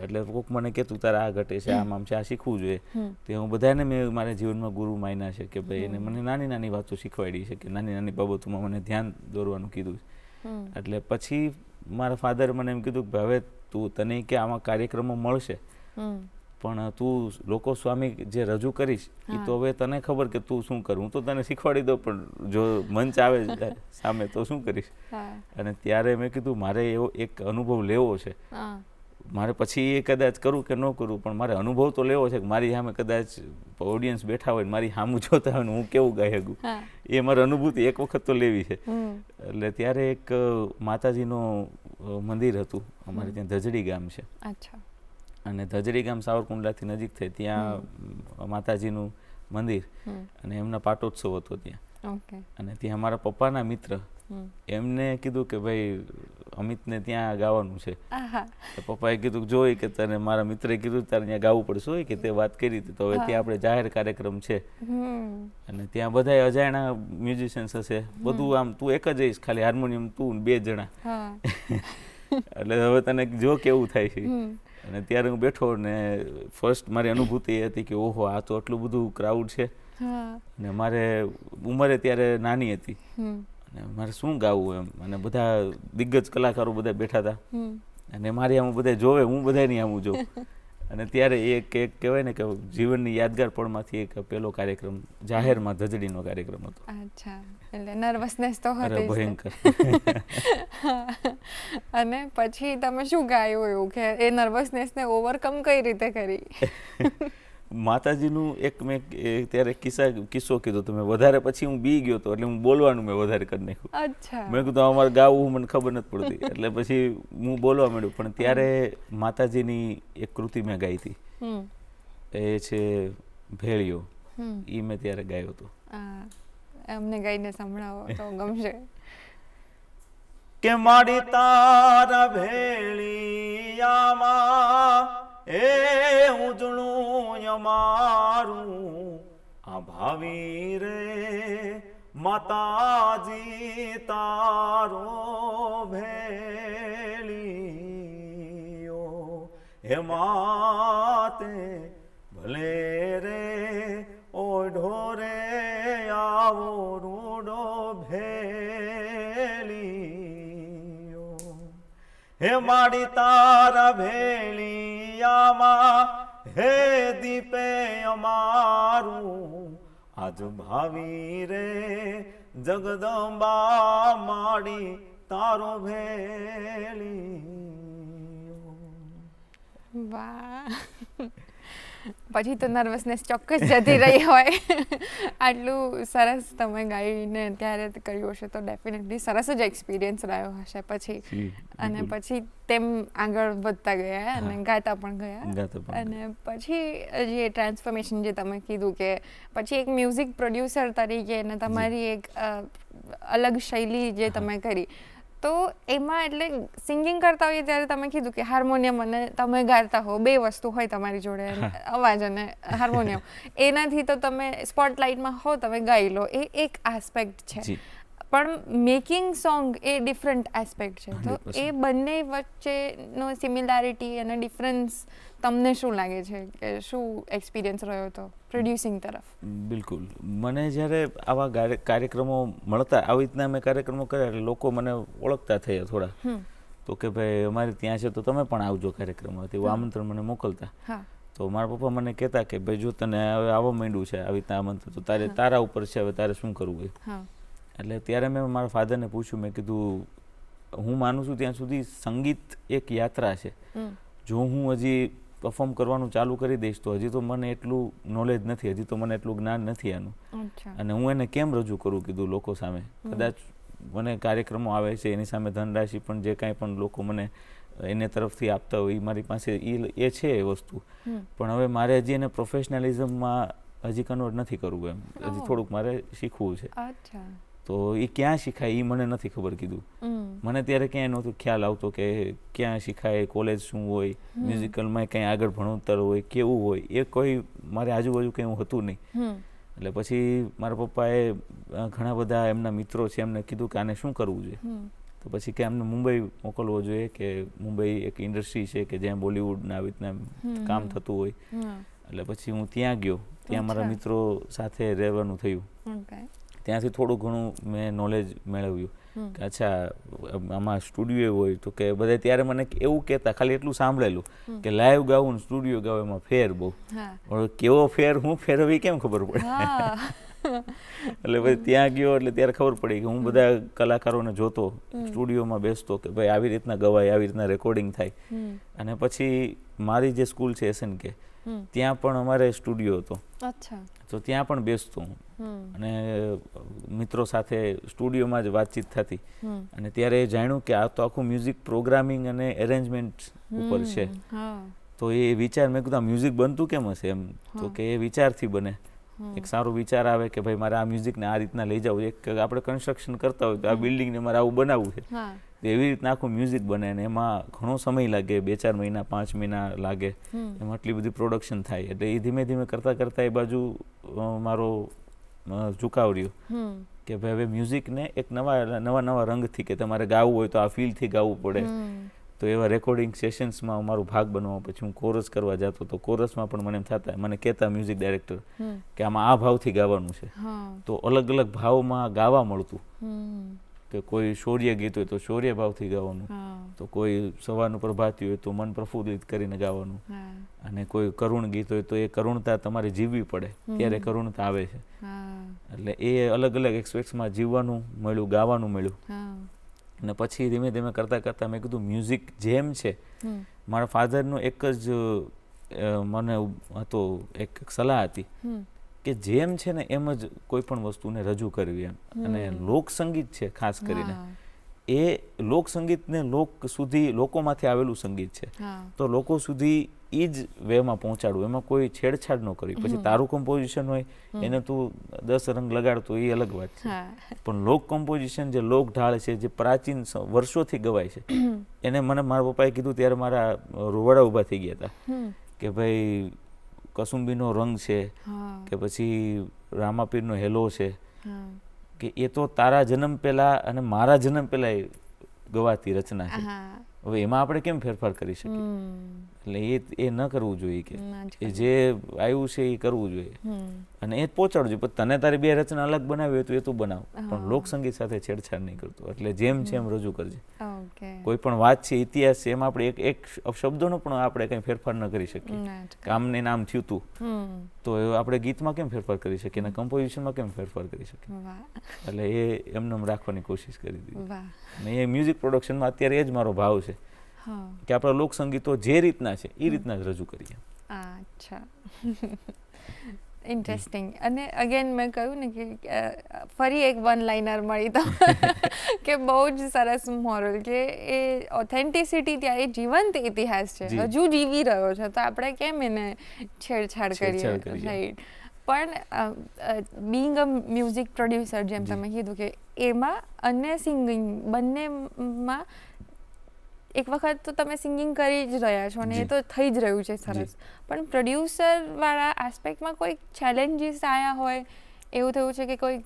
Speaker 3: એટલે કોક મને કહેતું તારે આ ઘટે છે, આમ છે, આ શીખવું જોઈએ. તો હું બધાને મેં મારા જીવનમાં ગુરુ માન્યા છે કે ભાઈ એને મને નાની નાની વાતો શીખવાડી છે, કે નાની નાની બાબતોમાં મને ધ્યાન દોરવાનું કીધું. એટલે પછી મારા ફાધરે મને એમ કીધું કે હવે તું તને કે આમાં કાર્યક્રમો મળશે, પણ તું લોકો સ્વામી જે રજૂ કરીશ એ તો હવે તને ખબર કે તું શું કરું, હું તો તને શીખવાડી દઉં, પણ જો મંચ આવે સામે તો શું કરીશ. અને ત્યારે મેં કીધું મારે એવો એક અનુભવ લેવો છે. મારે પછી એ કદાચ કરું કે ન કરું, પણ મારે અનુભવ તો લેવો છે કે મારી સામે કદાચ ઓડિયન્સ બેઠા હોય, મારી સામું જોતા હોય ને હું કેવું ગાઈ શકું, એ મારી અનુભૂતિ એક વખત તો લેવી છે. એટલે ત્યારે એક માતાજીનું મંદિર હતું અમારે ત્યાં, ધજડી ગામ છે, અને ધજડી ગામ સાવરકુંડલાથી નજીક થાય ત્યાં માતાજીનું મંદિર, અને એમના પાટોત્સવ હતો ત્યાં. અને ત્યાં મારા પપ્પાના મિત્ર એમને કીધું કે ભાઈ અમિતને ત્યાં ગાવાનું છે. પપ્પાએ કીધું જોઈ કે તને મારા મિત્રે કીધું તારે ત્યાં ગાવું પડશે હોય કે તે વાત કરી હતી, તો હવે ત્યાં આપણે જાહેર કાર્યક્રમ છે અને ત્યાં બધા અજાણ્યા મ્યુઝિશિયન્સ હશે, બધું આમ તું એક જ જઈશ, ખાલી હાર્મોનિયમ તું 2 જણા. એટલે હવે તને જો કેવું થાય છે. અને ત્યારે હું બેઠો ને ફર્સ્ટ મારી અનુભૂતિ એ હતી કે ઓહો આ તો આટલું બધું ક્રાઉડ છે, અને મારે ઉંમરે ત્યારે નાની હતી, અને મારે શું ગાવું એમ, અને બધા દિગ્ગજ કલાકારો બધા બેઠા હતા, અને મારી આમ બધા જોવે, હું બધાની આમ જોઉં. અને ત્યારે એક કહેવાય ને કે જીવનની યાદગાર પળમાંથી એક પહેલો કાર્યક્રમ જાહેરમાં ધજડીનો કાર્યક્રમ હતો.
Speaker 2: અચ્છા, એટલે નર્વસનેસ તો હતી
Speaker 3: ભયંકર.
Speaker 2: અને પછી તમે શું ગાયું એવું કે એ નર્વસનેસને ઓવરકમ કઈ રીતે કરી?
Speaker 3: માતાજીનું એક મેં ત્યારે કિસ્સો કીધો તો મેં વધારે પછી હું બી ગયો હતો, એટલે હું બોલવાનું મેં વધારે કરી નાખ્યું.
Speaker 2: અચ્છા.
Speaker 3: મેં કીધું અમારે ગાવું મને ખબર નથી પડતી, એટલે પછી હું બોલવા માંડ્યું. પણ ત્યારે માતાજીની એક કૃતિ મેં ગાઈ હતી, એ છે ભેળિયો, એ મેં ત્યારે ગાયો હતો.
Speaker 2: અમને ગાઈને સંભળાવો તો ગમશે.
Speaker 1: કે માડી તારા ભેળિયામાં એ ઉજળું અમારું આ ભાવી રે માતાજી તારો ભેળિયો, હે માતે ભલે રે ઓઢો રે આવો રૂડો ભેળિયો, હે માડી તારા ભેળિયામાં હે દીપે અમારું આજ ભાવી રે જગદંબા માડી તારો ભેળિયો.
Speaker 2: વાહ, પછી તો નર્વસનેસ ચોક્કસ જતી રહી હોય. આટલું સરસ તમે ગાઈને ત્યારે કર્યું હશે તો ડેફિનેટલી સરસ જ એક્સપિરિયન્સ રહ્યો હશે પછી. અને પછી તેમ આગળ વધતા ગયા અને ગાતા પણ ગયા. અને પછી જે ટ્રાન્સફોર્મેશન જે તમે કીધું કે પછી એક મ્યુઝિક પ્રોડ્યુસર તરીકે અને તમારી એક અલગ શૈલી જે તમે કરી, તો એમાં એટલે સિંગિંગ કરતા હોઈએ ત્યારે તમે કીધું કે હાર્મોનિયમ અને તમે ગાતા હો, બે વસ્તુ હોય તમારી જોડે, અવાજ અને હાર્મોનિયમ. એનાથી તો તમે સ્પોટલાઇટમાં હો, તમે ગાઈ લો, એ એક આસ્પેક્ટ છે. પણ મેકિંગ સોંગ એ ડિફરન્ટ એસ્પેક્ટ છે. તો એ બંને વચ્ચેનો સિમિલારિટી અને ડિફરન્સ તમને શું લાગે છે, કે શું એક્સપિરિયન્સ રહ્યો હતો પ્રોડ્યુસિંગ તરફ?
Speaker 3: બિલકુલ. મને જ્યારે આવા કાર્યક્રમો મળતા, આવી રીતના મેં કાર્યક્રમો કર્યા એટલે લોકો મને ઓળખતા થયા થોડા, તો કે ભાઈ અમારે ત્યાં છે તો તમે પણ આવજો કાર્યક્રમમાં, તેવું આમંત્રણ મને મોકલતા. તો મારા પપ્પા મને કહેતા કે ભાઈ જો તને હવે આવવા માંડ્યું છે આવી રીતના આમંત્રણ, તો તારા ઉપર છે, હવે તારે શું કરવું હોય. એટલે ત્યારે મેં મારા ફાધરને પૂછ્યું, મેં કીધું હું માનું છું ત્યાં સુધી સંગીત એક યાત્રા છે. જો હું હજી પરફોર્મ કરવાનું ચાલુ કરી દઈશ તો હજી તો મને એટલું નોલેજ નથી, હજી તો મને એટલું જ્ઞાન નથી આનું, અને હું એને કેમ રજૂ કરું કીધું લોકો સામે. કદાચ મને કાર્યક્રમો આવે છે એની સામે ધનરાશિ પણ જે કાંઈ પણ લોકો મને એને તરફથી આપતા હોય એ મારી પાસે એ છે એ વસ્તુ, પણ હવે મારે હજી એને પ્રોફેશનલિઝમમાં હજી કન્વર્ટ નથી કરવું, એમ હજી થોડુંક મારે શીખવું છે. તો એ ક્યાં શીખાય એ મને નથી ખબર કીધું. મને ત્યારે ક્યાંય નહોતો ખ્યાલ આવતો કે ક્યાં શીખાય, કોલેજ શું હોય, મ્યુઝિકલમાં કંઈ આગળ ભણતર હોય, કેવું હોય, એ કોઈ મારે આજુબાજુ કંઈ એવું હતું નહીં. એટલે પછી મારા પપ્પાએ ઘણા બધા એમના મિત્રો છે એમને કીધું કે આને શું કરવું જોઈએ. તો પછી કે અમને મુંબઈ મોકલવો જોઈએ, કે મુંબઈ એક ઇન્ડસ્ટ્રી છે કે જ્યાં બોલિવૂડના આવી રીતના કામ થતું હોય. એટલે પછી હું ત્યાં ગયો, ત્યાં મારા મિત્રો સાથે રહેવાનું થયું. ત્યાંથી થોડું ઘણું મેં નોલેજ મેળવ્યું કે અચ્છા આમાં સ્ટુડિયો હોય, તો કે બધા ત્યારે મને એવું કહેતા, ખાલી એટલું સાંભળેલું કે લાઈવ ગાવું ને સ્ટુડિયો ગાવું એમાં ફેર બહુ. કેવો ફેર, હું ફેર હવે કેમ ખબર પડે. એટલે પછી ત્યાં ગયો એટલે ત્યારે ખબર પડી કે હું બધા કલાકારોને જોતો, સ્ટુડિયોમાં બેસતો કે ભાઈ આવી રીતના ગવાય, આવી રીતના રેકોર્ડિંગ થાય. અને પછી મારી જે સ્કૂલ છે SNK, ત્યાં પણ અમારે સ્ટુડિયો હતો. તો ત્યાં પણ બેસતો હું અને મિત્રો સાથે સ્ટુડિયોમાં જ વાતચીત થતી. અને ત્યારે જાણ્યું કે આ તો આખું મ્યુઝિક પ્રોગ્રામિંગ અને એરેન્જમેન્ટ ઉપર છે. તો એ વિચાર, મેં કીધું આ મ્યુઝિક બનતું કેમ હશે એમ. તો કે એ વિચારથી બને. એક સારો વિચાર આવે કે ભાઈ મારે આ મ્યુઝિકને આ રીતના લઈ જવું. એક આપણે કન્સ્ટ્રક્શન કરતા હોય તો આ બિલ્ડિંગને મારે આવું બનાવવું છે, તો એવી રીતના આખું મ્યુઝિક બને. અને એમાં ઘણો સમય લાગે, 2-4 મહિના 5 મહિના લાગે, એમાં આટલી બધી પ્રોડક્શન થાય. એટલે એ ધીમે ધીમે કરતાં કરતાં એ બાજુ મારો ઝુકાવ રહ્યો કે ભાઈ હવે મ્યુઝિકને એક નવા રંગથી, કે તમારે ગાવું હોય તો આ ફીલથી ગાવું પડે. તો એવા રેકોર્ડિંગ સેશન્સમાં મારો ભાગ બનવા પછી હું કોરસ કરવા જતો. તો કોરસમાં પણ મને એમ થતા, મને કહેતા મ્યુઝિક ડાયરેક્ટર કે આમાં આ ભાવથી ગાવાનું છે. તો અલગ અલગ ભાવમાં ગાવા મળતું, કે કોઈ શૌર્ય ગીત હોય તો શૌર્ય ભાવથી ગાવાનું, તો કોઈ સવારનું પ્રભાતી હોય તો મન પ્રફુલ્લિત કરીને ગાવાનું, અને કોઈ કરુણ ગીત હોય તો એ કરુણતા તમારે જીવવી પડે, ત્યારે કરુણતા આવે છે. એટલે એ અલગ અલગ એક્સપેક્ટ્સમાં જીવવાનું મળ્યું, ગાવાનું મળ્યું. અને પછી ધીમે ધીમે કરતાં કરતાં મેં કીધું મ્યુઝિક જેમ છે, મારા ફાધરનો એક જ મને હતો, એક સલાહ હતી કે જેમ છે ને એમ જ કોઈ પણ વસ્તુને રજૂ કરવી એમ. અને લોકસંગીત છે ખાસ કરીને, એ લોકસંગીતને લોકોમાંથી આવેલું સંગીત છે, તો લોકો સુધી એ જ વેમાં પહોંચાડવું, એમાં કોઈ છેડછાડ ન કરવી. પછી તારું કમ્પોઝિશન હોય એને તું 10 રંગ લગાડતો એ અલગ વાત છે, પણ લોક કમ્પોઝિશન જે લોક ઢાળ છે, જે પ્રાચીન વર્ષોથી ગવાય છે, એને મને મારા પપ્પાએ કીધું ત્યારે મારા રૂવાડા ઊભા થઈ ગયા હતા કે ભાઈ કસુંબીનો રંગ છે, કે પછી રામાપીરનો હેલો છે, કે એ તો તારા જન્મ પહેલા અને મારા જન્મ પહેલા ગવાતી રચના છે. હવે એમાં આપણે કેમ ફેરફાર કરી શકીએ? એટલે એ ન કરવું જોઈએ, કે એ જે આવ્યું છે એ કરવું જોઈએ અને એ જ પહોંચાડવું જોઈએ. તને તારી 2 રચના અલગ બનાવી હોય તો એ તું બનાવ, પણ લોકસંગીત સાથે છેડછાડ નહીં કરતો. એટલે જેમ છે એમ રજૂ કરજે. કોઈ પણ વાત છે, ઇતિહાસ છે, એમાં આપણે એક શબ્દોનો પણ આપણે કંઈ ફેરફાર ન કરી શકીએ. કામને નામ થયું તું તો આપણે ગીતમાં કેમ ફેરફાર કરી શકીએ, અને કમ્પોઝિશનમાં કેમ ફેરફાર કરી શકીએ. એટલે એ એમને રાખવાની કોશિશ કરી દીધી. અને એ મ્યુઝિક પ્રોડક્શનમાં અત્યારે એ જ મારો ભાવ છે કે આપણા લોકસંગીતો જે રીતના છે એ રીતના જ રજૂ કરીએ.
Speaker 2: અચ્છા, ઇન્ટરેસ્ટિંગ. અને અગેન મેં કહ્યું ને કે ફરી એક વન લાઇનર મળી તો કે બહુ જ સરસ મોરલ, કે એ ઓથેન્ટિસિટી ત્યાં એ જીવંત ઇતિહાસ છે, હજુ જીવી રહ્યો છે, તો આપણે કેમ એને છેડછાડ કરીએ. રાઈટ. પણ બિંગ અ મ્યુઝિક પ્રોડ્યુસર જેમ તમે કીધું કે એમાં અને સિંગિંગ બંનેમાં એક વખત તો તમે સિંગિંગ કરી જ રહ્યા છો અને એ તો થઈ જ રહ્યું છે સરસ, પણ પ્રોડ્યુસરવાળા આસ્પેક્ટમાં કોઈ ચેલેન્જીસ આવ્યા હોય, એવું થયું છે કે કોઈ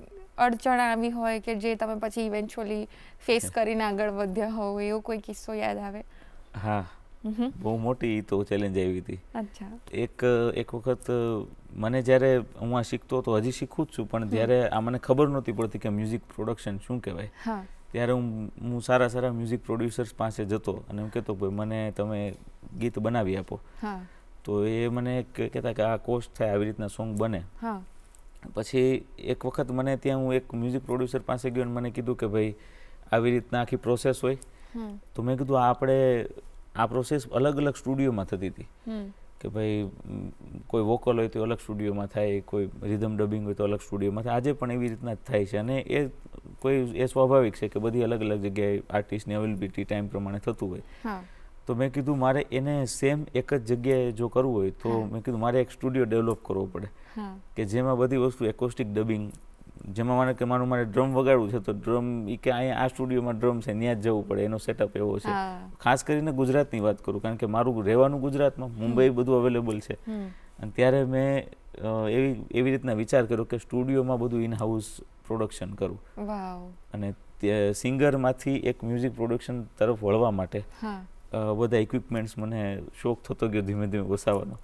Speaker 2: અડચણ આવી હોય કે જે તમે પછી ઇવેન્ચ્યુઅલી ફેસ કરીને આગળ વધ્યા હોવ, એવો કોઈ કિસ્સો યાદ આવે?
Speaker 3: હા, બહુ મોટી તો ચેલેન્જ આવી હતી.
Speaker 2: અચ્છા.
Speaker 3: એક વખત મને જ્યારે હું આ શીખતો હતો, હજી શીખું જ છું, પણ જ્યારે આ મને ખબર નહોતી પડતી કે મ્યુઝિક પ્રોડક્શન શું કહેવાય,
Speaker 2: હા,
Speaker 3: ત્યારે હું સારા મ્યુઝિક પ્રોડ્યુસર્સ પાસે જતો અને હું કહેતો ભાઈ મને તમે ગીત બનાવી આપો.
Speaker 2: હા, તો
Speaker 3: એ મને કહેતા કે આ કોસ્ટ થાય, આવી રીતના સોંગ બને.
Speaker 2: હા,
Speaker 3: પછી એક વખત મને ત્યાં હું એક મ્યુઝિક પ્રોડ્યુસર પાસે ગયો અને મને કીધું કે ભાઈ આવી રીતના આખી પ્રોસેસ હોય. તો મેં કીધું આપણે આ પ્રોસેસ અલગ અલગ સ્ટુડિયોમાં થતી હતી કે ભાઈ કોઈ વોકલ હોય તો અલગ સ્ટુડિયોમાં થાય, કોઈ રિધમ ડબિંગ હોય તો અલગ સ્ટુડિયોમાં થાય, આજે પણ એવી રીતના જ થાય છે. અને એ સ્વાભાવિક છે કે બધી અલગ અલગ જગ્યાએ આર્ટિસ્ટની અવેલેબિલિટી ટાઈમ પ્રમાણે થતું હોય. તો મેં કીધું મારે એને સેમ એક જ જગ્યાએ જો કરવું હોય તો મેં કીધું મારે એક સ્ટુડિયો ડેવલપ કરવો પડે કે જેમાં બધી વસ્તુ એકોસ્ટિક ડબિંગ, જેમાં મારે ડ્રમ વગાડવું છે તો ડ્રમ કે અહીંયા આ સ્ટુડિયોમાં ડ્રમ છે ત્યાં જ જવું પડે, એનો સેટઅપ એવો છે. ખાસ કરીને ગુજરાતની વાત કરું કારણ કે મારું રહેવાનું ગુજરાતમાં, મુંબઈ બધું અવેલેબલ છે. અને ત્યારે મેં એવી રીતના વિચાર કર્યો કે સ્ટુડિયોમાં બધું ઇન હાઉસ પ્રોડક્શન કરું અને સિંગરમાંથી એક મ્યુઝિક પ્રોડક્શન તરફ વળવા માટે બધા ઇક્વિપમેન્ટ્સ મને શોખ થતો ગયો ધીમે ધીમે વસાવવાનો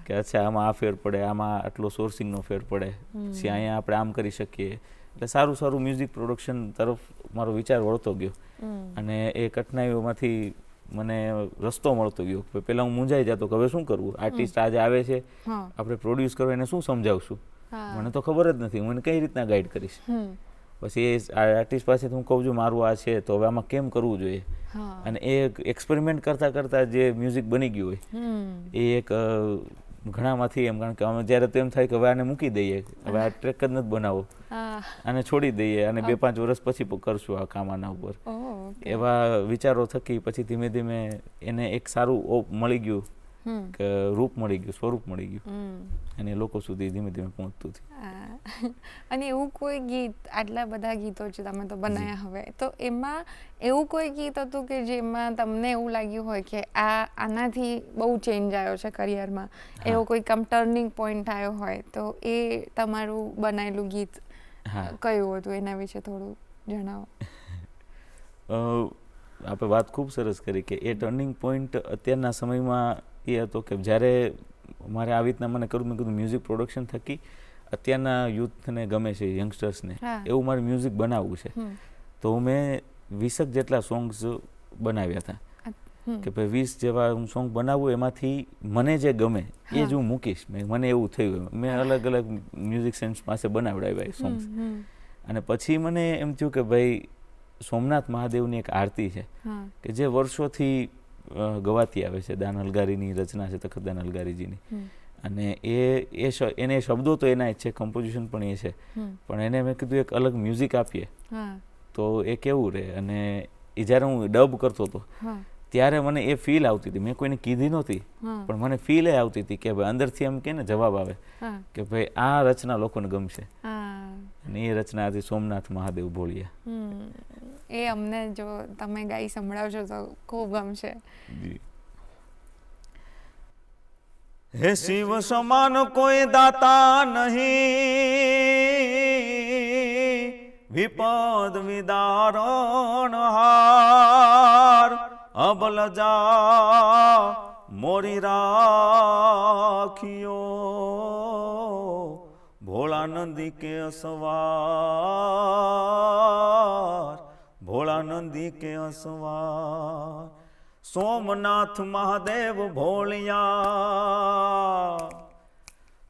Speaker 3: કે અચ્છા આમાં આ ફેર પડે, આમાં આટલો સોર્સિંગનો ફેર પડે, પછી અહીંયા આપણે આમ કરી શકીએ. એટલે સારું મ્યુઝિક પ્રોડક્શન તરફ મારો વિચાર વળતો ગયો અને એ કઠિનાઈઓમાંથી મને રસ્તો મળતો ગયો. પહેલાં હું મૂંઝાઈ જતો કે હવે શું કરવું, આર્ટિસ્ટ આજે આવે છે, આપણે પ્રોડ્યુસ કરવા એને શું સમજાવશું, મને તો ખબર જ નથી, હું એને કઈ રીતના ગાઈડ કરીશ. પછી એ આર્ટિસ્ટ પાસેથી હું કહું છું મારું આ છે તો હવે આમાં કેમ કરવું જોઈએ, અને એ એક્સપેરિમેન્ટ કરતા જે મ્યુઝિક બની ગયું હોય એ એક ઘણામાંથી એમ, કારણ કે અમે જ્યારે તો એમ થાય કે હવે આને મૂકી દઈએ, હવે આ ટ્રેક જ નથી બનાવો, આને છોડી દઈએ અને 2-5 વર્ષ પછી કરશું આ કામ આના ઉપર, એવા વિચારો થકી પછી ધીમે ધીમે એને એક સારું મળી ગયું કે રૂપ મળી ગયું, સ્વરૂપ મળી ગયું અને લોકો સુધી ધીમે ધીમે પહોંચતું થયું.
Speaker 2: અને એવું કોઈ ગીત, આટલા બધા ગીતો છે તમે તો બનાવ્યા હવે, તો એમાં એવું કોઈ ગીત હતું કે જેમાં તમને એવું લાગ્યું હોય કે આનાથી બહુ ચેન્જ આવ્યો છે કરિયરમાં, એવો કોઈ ટર્નિંગ પોઈન્ટ આવ્યો હોય, તો એ તમારું બનાવેલું ગીત કયું હતું, એના વિશે થોડું જણાવો.
Speaker 3: આપણે વાત ખૂબ સરસ કરી કે એ ટર્નિંગ પોઈન્ટ અત્યારના સમયમાં એ હતો કે જ્યારે મારે આવી રીતના મને મેં કીધું મ્યુઝિક પ્રોડક્શન થકી અત્યારના યુથને ગમે છે, યંગસ્ટર્સને, એવું મારે મ્યુઝિક બનાવવું છે. તો મેં 20 જેટલા સોંગ્સ બનાવ્યા હતા કે ભાઈ 20 જેવા હું સોંગ બનાવું, એમાંથી મને જે ગમે એ જ હું મૂકીશ. મને એવું થયું, મેં અલગ અલગ મ્યુઝિક સેન્સ પાસે બનાવડાવ્યા એ સોંગ્સ. અને પછી મને એમ થયું કે ભાઈ સોમનાથ મહાદેવની એક આરતી છે કે જે વર્ષોથી ગવાતી આવે છે, દાન અલગારીની રચના છે, તખતદાન અલગારીજીની, અને એને શબ્દો તો એના જ છે, કમ્પોઝિશન પણ એ છે, પણ એને મેં કીધું એક અલગ મ્યુઝિક આપીએ તો એ કેવું રહે. અને એ જ્યારે હું ડબ કરતો હતો ત્યારે મને એ ફીલ આવતી હતી, મેં કોઈને કીધી નહોતી પણ મને ફીલ એ આવતી હતી કે ભાઈ અંદરથી એમ કે ને જવાબ આવે કે ભાઈ આ રચના લોકોને ગમશે. અને એ રચના હતી સોમનાથ મહાદેવ ભોળિયા.
Speaker 2: એ અમને જો તમે ગાઈ સંભળાવશો તો ખૂબ ગમશે.
Speaker 1: હે શિવ સમાન કોઈ દાતા નહીં, વિપદ વિદારણ હાર, અબલ જા મોરી રાખ્યો, ભોળાનંદી કે અસવાર, ભોળાનંદી કે અસવાર, સોમનાથ મહાદેવ ભોળિયા,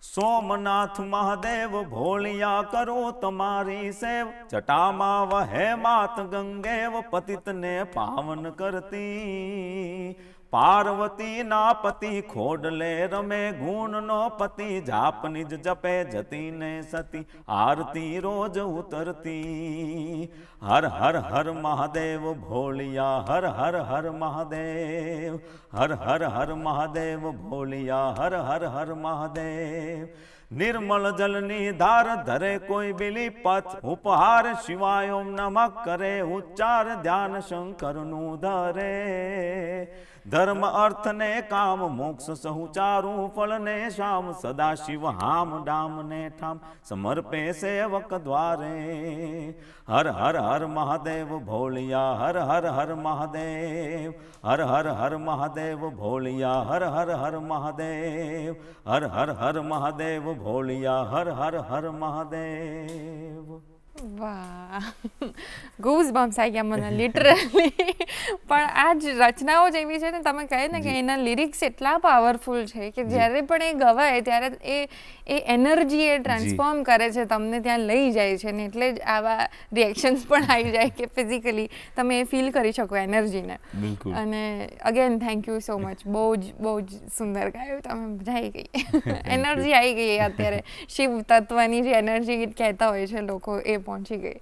Speaker 1: સોમનાથ મહાદેવ ભોળિયા કરો તમારી સેવ, જટામાં વહે માત ગંગેવ પતિતને પાવન કરતી, પાર્વતી ના પતિ ખોડલે રમે ગુણનો પતિ જાપ નિજ જપે જતીને સતી આરતી રોજ ઉતરતી હર હર હર મહાદેવ ભોલિયા હર હર હર મહાદેવ હર હર હર મહાદેવ ભોલિયા હર હર હર મહાદેવ નિર્મલ જલની ધાર ધરે કોઈ બિલી પથ ઉપહાર શિવાય ઓમ નમઃ કરે ઉચ્ચાર ધ્યાન શંકરનું ધરે ધર્મ અર્થ ને કામ મોક્ષ સહુ ચારું ફળ ને શામ સદા શિવ હામ ડામ ને ઠામ સમર્પે સેવક દ્વારે હર હર હર મહાદેવ ભોલિયા હર હર હર મહાદેવ હર હર હર મહાદેવ ભોલિયા હર હર હર મહાદેવ હર હર હર મહાદેવ ભોલિયા હર હર હર મહાદેવ.
Speaker 2: વાહ, ગૂઝ બમ્સ આવી ગયા મને લિટરલી. પણ આ જ રચનાઓ જેવી છે ને, તમે કહે ને કે એના લિરિક્સ એટલા પાવરફુલ છે કે જ્યારે પણ એ ગવાય ત્યારે એ એનર્જી એ ટ્રાન્સફોર્મ કરે છે, તમને ત્યાં લઈ જાય છે ને, એટલે જ આવા રિએક્શન્સ પણ આવી જાય કે ફિઝિકલી તમે એ ફીલ કરી શકો એનર્જીને.
Speaker 3: બિલકુલ.
Speaker 2: અને again thank you so much. બહુ જ સુંદર ગાયું તમે, મજા આવી ગઈ. એનર્જી આવી ગઈ અત્યારે, શિવ તત્વની જે એનર્જી કહેતા હોય છે લોકો, એ પહોંચી ગઈ.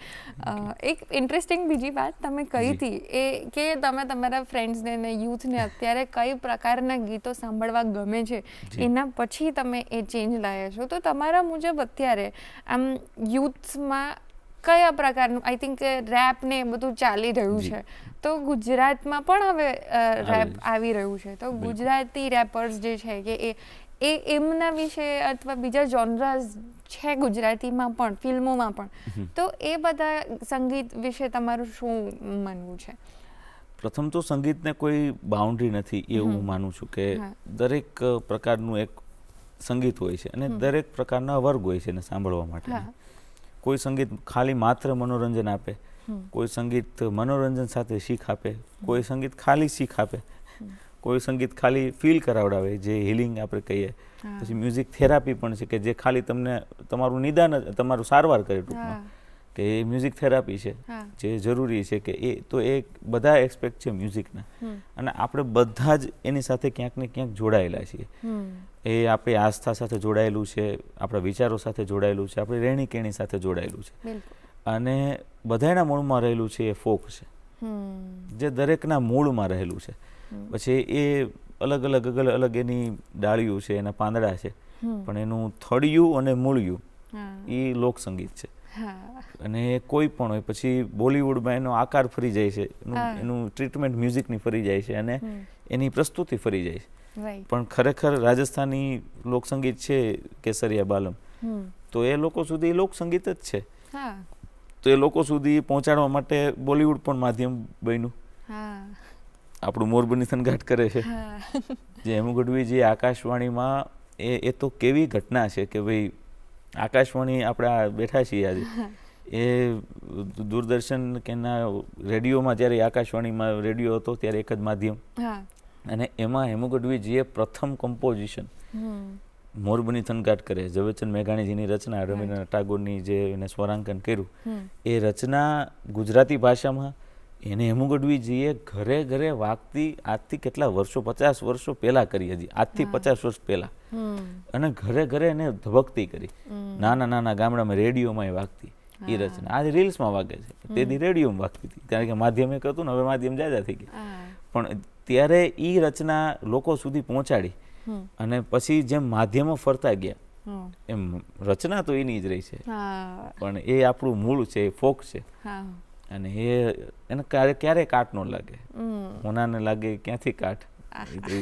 Speaker 2: એક ઇન્ટરેસ્ટિંગ બીજી વાત તમે કહી હતી એ કે તમે તમારા ફ્રેન્ડ્સને ને યુથને અત્યારે કઈ પ્રકારના ગીતો સાંભળવા ગમે છે, એના પછી તમે એ ચેન્જ લાવ્યા છો. તો તમારા મુજબ અત્યારે આમ યુથમાં કયા પ્રકારનું, આઈ થિંક રેપ ને એ બધું ચાલી રહ્યું છે, તો ગુજરાતમાં પણ હવે રેપ આવી રહ્યું છે, તો ગુજરાતી રેપર્સ જે છે કે એ એમના વિશે અથવા બીજા જોનરાઝ છે ગુજરાતીમાં પણ, ફિલ્મોમાં પણ, તો એ બધા સંગીત વિશે તમારું શું માનવું છે?
Speaker 3: પ્રથમ તો સંગીતને કોઈ બાઉન્ડ્રી નથી એવું હું માનું છું કે દરેક પ્રકારનું એક સંગીત હોય છે અને દરેક પ્રકારના વર્ગ હોય છે એને સાંભળવા માટે. કોઈ સંગીત ખાલી માત્ર મનોરંજન આપે, કોઈ સંગીત મનોરંજન સાથે શીખ આપે, કોઈ સંગીત ખાલી શીખ આપે, કોઈ સંગીત ખાલી ફીલ કરાવડાવે જે હિલિંગ આપણે કહીએ. પછી મ્યુઝિક થેરાપી પણ છે કે જે ખાલી તમને તમારું નિદાન, તમારું સારવાર કરે ટૂંકમાં, કે એ મ્યુઝિક થેરાપી છે જે જરૂરી છે કે એ તો એ બધા એસ્પેક્ટ છે મ્યુઝિકના, અને આપણે બધા જ એની સાથે ક્યાંક ને ક્યાંક જોડાયેલા છીએ. એ આપણી આસ્થા સાથે જોડાયેલું છે, આપણા વિચારો સાથે જોડાયેલું છે, આપણી રહેણી કેણી સાથે જોડાયેલું છે, અને બધાના મૂળમાં રહેલું છે એ ફોક છે જે દરેકના મૂળમાં રહેલું છે. પછી એ અલગ અલગ એની ડાળીઓ છે, એના પાંદડા છે, પણ એનું થળિયું અને મૂળિયું એ લોકસંગીત છે. અને કોઈ પણ હોય, પછી બોલિવૂડમાં એનો આકાર ફરી જાય છે, એનું ટ્રીટમેન્ટ મ્યુઝિકની ફરી જાય છે અને એની પ્રસ્તુતિ ફરી જાય છે. પણ ખરેખર રાજસ્થાની લોકસંગીત છે કેસરિયા બાલમ, તો એ લોકો સુધી લોકસંગીત જ છે. તો એ લોકો સુધી પહોંચાડવા માટે બોલિવૂડ પણ માધ્યમ બન્યું. આપણું મોરબની થનગાટ કરે છે જે હેમુ ગઢવી જે આકાશવાણીમાં, એ તો કેવી ઘટના છે કે ભાઈ આકાશવાણી આપણે બેઠા છીએ આજે, એ દૂરદર્શન કે ના રેડિયોમાં, જ્યારે આકાશવાણીમાં રેડિયો હતો ત્યારે એક જ માધ્યમ, અને એમાં હેમુ ગઢવીજીએ પ્રથમ કમ્પોઝિશન મોરબની થનગાટ કરે, ઝવેરચંદ મેઘાણીજીની રચના, રવીન્દ્રનાથ ટાગોરની જે એને સ્વરાંકન કર્યું, એ રચના ગુજરાતી ભાષામાં એને હેમુ ગઢવીજીએ ઘરે ઘરે વાગતી, આજથી કેટલા વર્ષો, 50 વર્ષો પહેલાં કરી, હજી આજથી 50 વર્ષ પહેલાં, અને ઘરે ઘરે એને ધબકતી કરી. નાના નાના ગામડામાં રેડિયોમાં એ વાગતી એ રચના. આજે રીલ્સમાં વાગે છે, તેથી રેડિયોમાં વાગતી હતી, કારણ કે માધ્યમ એક હતું ને, હવે માધ્યમ જાજા થઈ ગયા. પણ ત્યારે એ રચના લોકો સુધી પહોંચાડી, અને પછી જેમ માધ્યમો ફરતા ગયા એમ રચના તો એની જ રહી છે, પણ એ આપણું મૂળ છે, એ ફોક છે. અને એને ક્યારે કાટ ન લાગે, હોનાને લાગે ક્યાંથી કાટ,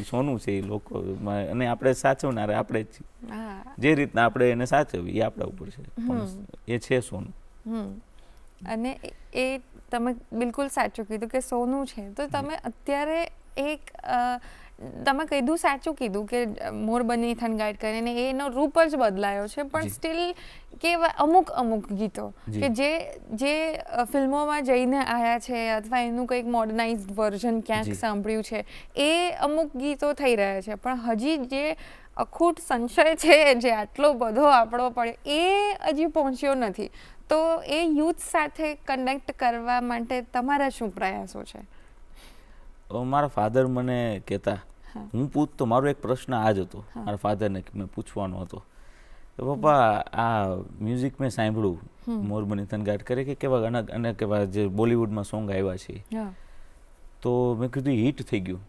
Speaker 3: સોનું છે એ લોકો, અને આપણે સાચવનાર આપણે જ છીએ. જે રીતના આપણે એને સાચવીએ એ આપણા ઉપર છે, પણ એ છે સોનું.
Speaker 2: અને એ તમે બિલકુલ સાચું કીધું કે સોનું છે. તો તમે અત્યારે એક તમે કીધું, સાચું કીધું કે મોરબની થનગાટ કરીને એનો રૂપ જ બદલાયો છે, પણ સ્ટીલ કેવા અમુક ગીતો કે જે ફિલ્મોમાં જઈને આવ્યા છે, અથવા એનું કંઈક મોડર્નાઇઝડ વર્ઝન ક્યાંક સાંભળ્યું છે, એ અમુક ગીતો થઈ રહ્યા છે, પણ હજી જે અખૂટ સંશય છે, જે આટલો બધો આપણો પડે, એ હજી પહોંચ્યો નથી. તો એ યુથ સાથે કનેક્ટ કરવા માટે તમારા શું પ્રયાસો છે?
Speaker 3: મારા ફાધર મને કહેતા, હું પૂછતો, મારો એક પ્રશ્ન આ જ હતો મારા ફાધરને કે મેં પૂછવાનો હતો તો પપ્પા આ મ્યુઝિક મેં સાંભળ્યું મોરબની થનગાટ કરે કે કેવા અને કેવા જે બોલિવૂડમાં સોંગ આવ્યા છે, તો મેં કીધું હિટ થઈ ગયું.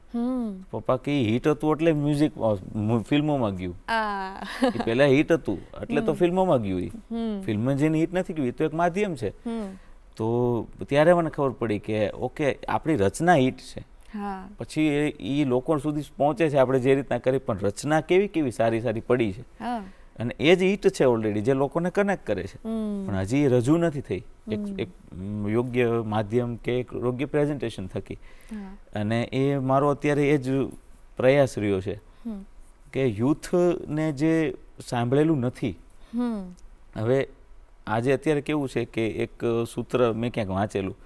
Speaker 3: પપ્પા કે હિટ હતું એટલે મ્યુઝિક ફિલ્મોમાં ગયું, એ પહેલા હિટ હતું એટલે તો ફિલ્મોમાં ગયું, એ ફિલ્મ જેને હિટ નથી ગયું એ તો એક માધ્યમ છે. તો ત્યારે મને ખબર પડી કે ઓકે આપણી રચના હિટ છે, પછી એ લોકો સુધી પહોંચે છે આપણે જે રીતના કરી, પણ રચના કેવી કેવી સારી સારી પડી છે અને એ જ હિટ છે ઓલરેડી, જે લોકોને કનેક્ટ કરે છે, પણ હજી એ રજૂ નથી થઈ એક યોગ્ય માધ્યમ કે એક યોગ્ય પ્રેઝન્ટેશન થકી. અને એ મારો અત્યારે એ જ પ્રયાસ રહ્યો છે કે યુથને જે સાંભળેલું નથી, હવે આજે અત્યારે કેવું છે કે એક સૂત્ર મેં ક્યાંક વાંચેલું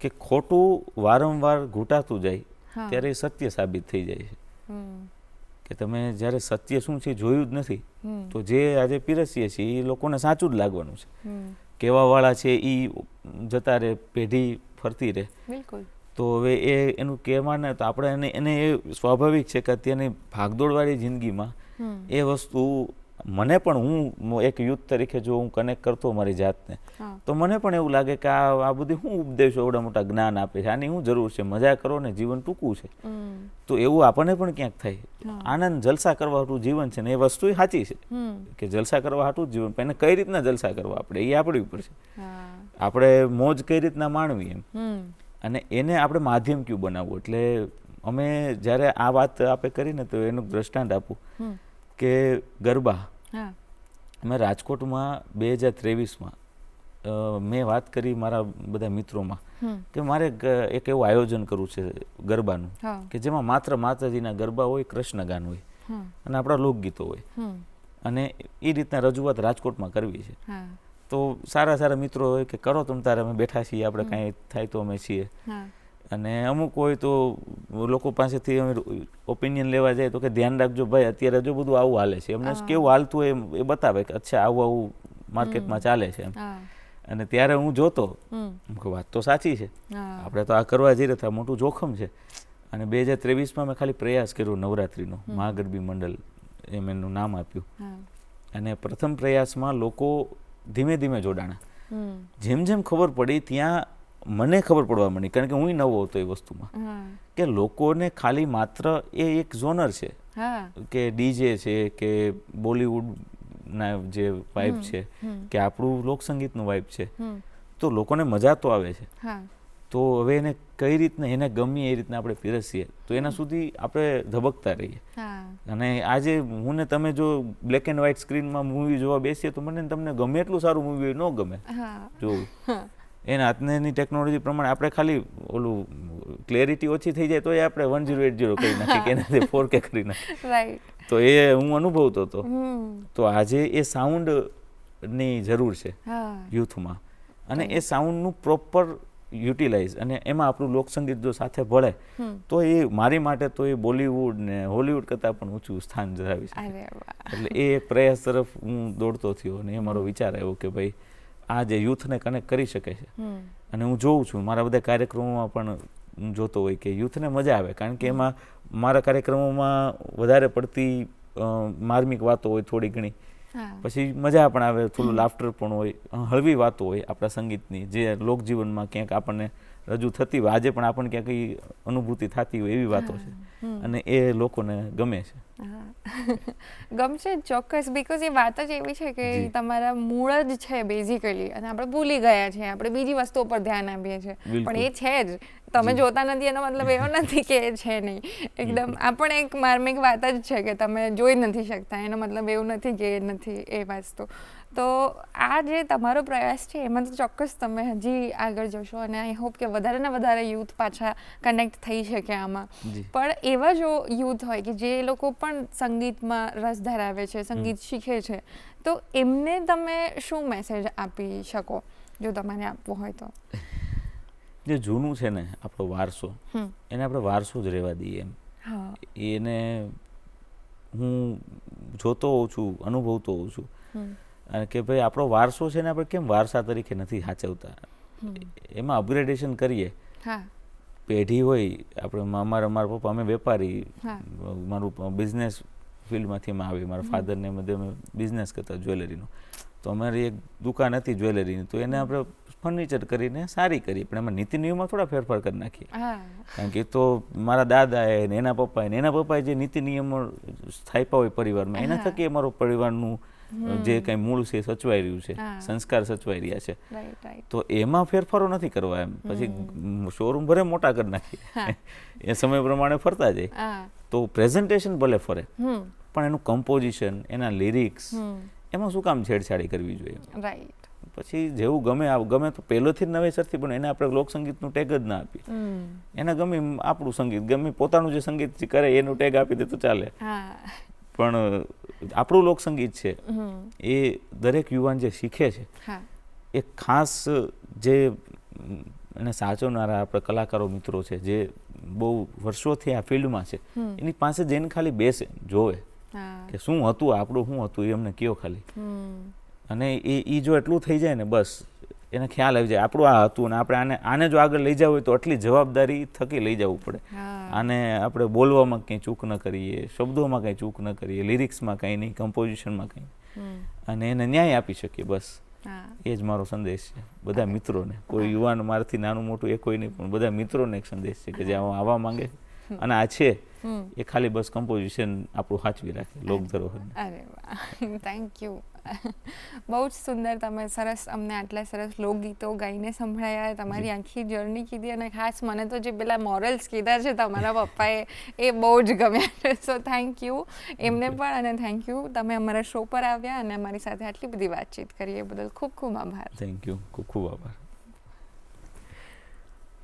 Speaker 3: કે ખોટું વારંવાર ઘૂંટાતું જાય ત્યારે એ સત્ય સાબિત થઈ જાય છે. કે તમે જ્યારે સત્ય શું છે જોયું જ નથી તો જે આજે પીરસીએ છીએ એ લોકોને સાચું જ લાગવાનું છે. કહેવાવાળા છે એ જતા રહે, પેઢી ફરતી રહે. તો હવે એનું કહેવાને તો આપણે એને એ સ્વાભાવિક છે કે અત્યારની ભાગદોડવાળી જિંદગીમાં એ વસ્તુ મને પણ, હું એક યુથ તરીકે જો હું કનેક્ટ કરતો મારી જાતને, તો મને પણ એવું લાગે કે આ બધી શું ઉપદેશો એવડા મોટા જ્ઞાન આપે છે, આની શું જરૂર છે, મજા કરો ને, જીવન ટૂંકું છે. તો એવું આપણને પણ ક્યાંક થાય, આનંદ જલસા કરવા હાટું જીવન છે ને, એ વસ્તુ સાચી છે કે જલસા કરવા હાટું જ જીવન, એને કઈ રીતના જલસા કરવા આપણે એ આપણી ઉપર છે, આપણે મોજ કઈ રીતના માણવી એમ, અને એને આપણે માધ્યમ કયું બનાવવું. એટલે અમે જ્યારે આ વાત આપે કરીને તો એનું દ્રષ્ટાંત આપું કે ગરબા અમે રાજકોટમાં 2023માં મેં વાત કરી મારા બધા મિત્રોમાં કે મારે એક એવું આયોજન કરવું છે ગરબાનું કે જેમાં માત્ર માતાજીના ગરબા હોય, કૃષ્ણ ગાન હોય અને આપણા લોકગીતો હોય, અને એ રીતના રજૂઆત રાજકોટમાં કરવી છે. તો સારા સારા મિત્રો હોય કે કરો તમ તારે, અમે બેઠા છીએ, આપણે કાંઈ થાય તો અમે છીએ. અને અમુક હોય તો લોકો પાસેથી અમે ઓપિનિયન લેવા જાય તો કે ધ્યાન રાખજો ભાઈ, અત્યારે જો બધું આવું હાલે છે, એમને કેવું હાલતું હોય એ બતાવે કે અચ્છા આવું માર્કેટમાં ચાલે છે એમ. અને ત્યારે હું જોતો વાત તો સાચી છે, આપણે તો આ કરવા જઈ રહ્યા, મોટું જોખમ છે. અને 2023માં મેં ખાલી પ્રયાસ કર્યો નવરાત્રિનો, મહાગરબી મંડળ એમ એનું નામ આપ્યું. અને પ્રથમ પ્રયાસમાં લોકો ધીમે ધીમે જોડાણા, જેમ જેમ ખબર પડી ત્યાં મને ખબર પડવા માંડી, કારણ કે હું નવો હતો એ વસ્તુમાં, કે લોકોને ખાલી માત્ર એ એક ઝોનર છે કે ડીજે છે કે બોલિવૂડના જે વાઇબ છે કે આપણું લોકસંગીતનું વાઇબ છે, તો લોકોને મજા તો આવે છે. તો હવે એને કઈ રીતના એને ગમીએ એ રીતના આપણે પીરસીએ તો એના સુધી આપણે ધબકતા રહીએ. અને આજે હું ને તમે જો બ્લેક એન્ડ વ્હાઇટ સ્ક્રીનમાં મૂવી જોવા બેસીએ તો મને તમને ગમે એટલું સારું મૂવી હોય ન ગમે જોવું, એના હાથની ટેકનોલોજી પ્રમાણે આપણે ખાલી ઓલું ક્લેરિટી ઓછી થઈ જાય તો એ આપણે 1080 કરી નાખીએ કે એનાથી 4K કરી નાખીએ. તો એ હું અનુભવતો હતો. તો આજે એ સાઉન્ડની જરૂર છે યુથમાં, અને એ સાઉન્ડનું પ્રોપર યુટિલાઇઝ, અને એમાં આપણું લોકસંગીત જો સાથે ભળે તો એ મારી માટે તો એ બોલિવૂડ ને હોલિવૂડ કરતાં પણ ઊંચું સ્થાન ધરાવી શકે. એટલે એ એક પ્રયાસ તરફ હું દોડતો થયો અને એ મારો વિચાર આવ્યો કે ભાઈ આ જે યુથને કનેક્ટ કરી શકે છે. અને હું જોઉં છું મારા બધા કાર્યક્રમોમાં પણ હું જોતો હોય કે યુથને મજા આવે, કારણ કે એમાં મારા કાર્યક્રમોમાં વધારે પડતી માર્મિક વાતો હોય થોડી ઘણી, પછી મજા પણ આવે, થોડું લાફ્ટર પણ હોય, હળવી વાતો હોય આપણા સંગીતની જે લોકજીવનમાં ક્યાંક આપણને રજૂ થતી હોય, આજે પણ આપણને ક્યાંક અનુભૂતિ થતી હોય એવી વાતો છે, અને એ લોકોને ગમે છે.
Speaker 2: ગમશે ચોક્કસ, બીકોઝ એ વાત જ એવી છે કે તમારા મૂળ જ છે બેઝિકલી, અને આપણે ભૂલી ગયા છીએ, આપણે બીજી વસ્તુઓ પર ધ્યાન આપીએ છીએ, પણ એ છે જ, તમે જોતા નથી એનો મતલબ એવો નથી કે એ છે નહીં. એકદમ આ પણ એક માર્મિક વાત જ છે કે તમે જોઈ નથી શકતા, એનો મતલબ એવું નથી કે એ નથી એ વસ્તુ. તો આ જે તમારો પ્રયાસ છે એમાં તો ચોક્કસ તમે હજી આગળ જશો, અને આઈ હોપ કે વધારે ને વધારે યુથ પાછા કનેક્ટ થઈ શકે આમાં. પણ એવા જો યુથ હોય કે જે લોકો પણ સંગીતમાં રસ ધરાવે છે, સંગીત શીખે છે, તો એમને તમે શું મેસેજ આપી શકો જો તમારે આપવો હોય તો?
Speaker 3: જે જૂનું છે ને આપણો વારસો, એને આપણે વારસો જ રહેવા દઈએ એમ. એને હું જોતો હોઉં છું, અનુભવતો હોઉં છું કે ભાઈ આપણો વારસો છે ને આપણે કેમ વારસા તરીકે નથી સાચવતા, એમાં અપગ્રેડેશન કરીએ પેઢી હોય આપણે મારા પપ્પા અમે વેપારી
Speaker 2: હા.
Speaker 3: મારું બિઝનેસ ફિલ્ડમાંથી અમે આવી મારા ફાધરને બધે અમે બિઝનેસ કરતા જ્વેલરીનો તો અમારી એક દુકાન હતી જ્વેલરીની તો એને આપણે ફર્નિચર કરીને સારી કરી પણ એમાં નીતિ નિયમમાં થોડા ફેરફાર કરી નાખીએ
Speaker 2: હા
Speaker 3: કારણ કે તો મારા દાદાએ ને એના પપ્પાએ જે નીતિ નિયમો સ્થાપ્યા હોય પરિવારમાં એના થકી અમારો પરિવારનું જે કંઈ મૂળ છે એ સચવાઈ રહ્યું છે
Speaker 2: હા.
Speaker 3: સંસ્કાર સચવાઈ રહ્યા છે
Speaker 2: રાઈટ રાઈટ
Speaker 3: તો એમાં ફેરફારો નથી કરવા એમ પછી શોરૂમ ભલે મોટા કરી નાખીએ એ સમય પ્રમાણે ફરતા જાય
Speaker 2: હા
Speaker 3: તો પ્રેઝન્ટેશન ભલે ફરે
Speaker 2: હમ
Speaker 3: પણ એનું કમ્પોઝિશન એના લિરિક્સ એમાં શું કામ છેડછાડી કરવી જોઈએ
Speaker 2: રાઈટ
Speaker 3: પછી જેવું ગમે તો પહેલેથી જ નવેસરથી પણ એને આપણે લોકસંગીતનું ટેગ જ ના આપીએ એને ગમે એમ આપણું સંગીત ગમે પોતાનું જે સંગીત કરે એનું ટેગ આપી દે તો ચાલે
Speaker 2: હા
Speaker 3: પણ આપણું લોકસંગીત છે એ દરેક યુવાન જે શીખે છે
Speaker 2: હા
Speaker 3: એ ખાસ જે એને સાચવનારા આપણે કલાકારો મિત્રો છે જે બહુ વર્ષોથી આ ફિલ્ડમાં છે એની પાસે જઈને ખાલી બેસે જોવે
Speaker 2: હા
Speaker 3: કે શું હતું આપણું શું હતું એ અમને કયો ખાલી અને એ જો એટલું થઈ જાય ને બસ એને ખ્યાલ આવી જાય આપણું આ હતું અને આપણે આને જો આગળ લઈ જવું હોય તો આટલી જવાબદારી થકી લઈ જવું પડે આને આપણે બોલવામાં કંઈ ચૂક ન કરીએ શબ્દોમાં કંઈ ચૂક ન કરીએ લિરિક્સમાં કંઈ નહીં કમ્પોઝિશનમાં કંઈ અને એને ન્યાય આપી શકીએ બસ એ જ મારો સંદેશ છે બધા મિત્રોને કોઈ યુવાન મારાથી નાનું મોટું એ કોઈ નહીં પણ બધા મિત્રોને એક સંદેશ છે કે જે આવવા માંગે અને આ છે એ ખાલી બસ કમ્પોઝિશન આપણું સાચવી રાખે લોક ધરોહર.
Speaker 2: અરે વાહ થેન્ક યુ બહુ જ સુંદર તમે સરસ અમને આટલા સરસ લોકગીતો ગાઈને સંભળાયા તમારી આખી જર્ની કીધી અને ખાસ મને તો જે પેલા મોરલ્સ કીધા છે તમારા પપ્પાએ એ બહુ જ ગમ્યા છે સો થેન્ક યુ એમને પણ અને થેન્ક યુ તમે અમારા શો પર આવ્યા અને અમારી સાથે આટલી બધી વાતચીત કરી એ બદલ ખૂબ ખૂબ આભાર.
Speaker 3: થેન્ક યુ ખૂબ ખૂબ આભાર.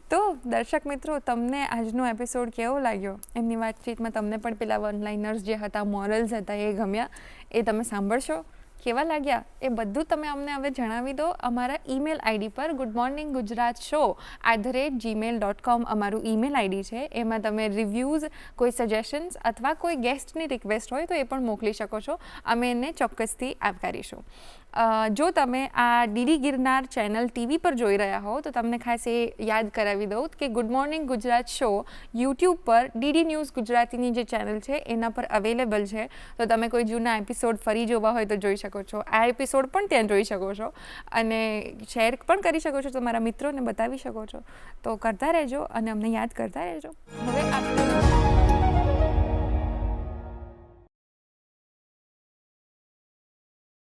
Speaker 2: તો દર્શક મિત્રો તમને આજનો એપિસોડ કેવો લાગ્યો એમની વાતચીતમાં તમને પણ પેલા વન લાઇનર્સ જે હતા મોરલ્સ હતા એ ગમ્યા એ તમે સાંભળશો કેવા લાગ્યા એ બધું તમે અમને હવે જણાવી દો અમારા ઈમેલ આઈડી પર goodmorninggujratshow@gmail.com અમારું ઈમેલ આઈડી છે એમાં તમે રિવ્યૂઝ કોઈ સજેશન્સ અથવા કોઈ ગેસ્ટની રિક્વેસ્ટ હોય તો એ પણ મોકલી શકો છો અમે એને ચોક્કસથી આવકારીશું. જો તમે આ ડીડી ગિરનાર ચેનલ ટીવી પર જોઈ રહ્યા હો તો તમને ખાસ એ યાદ કરાવી દઉં કે good morning Gujarat show YouTube પર ડીડી ન્યૂઝ ગુજરાતીની જે ચેનલ છે એના પર અવેલેબલ છે તો તમે કોઈ જૂના એપિસોડ ફરી જોવા હોય તો જોઈ શકો છો આ એપિસોડ પણ ત્યાં જોઈ શકો છો અને શેર પણ કરી શકો છો તમારા મિત્રોને બતાવી શકો છો તો કરતા રહેજો અને અમને યાદ કરતા રહેજો. હવે આપણે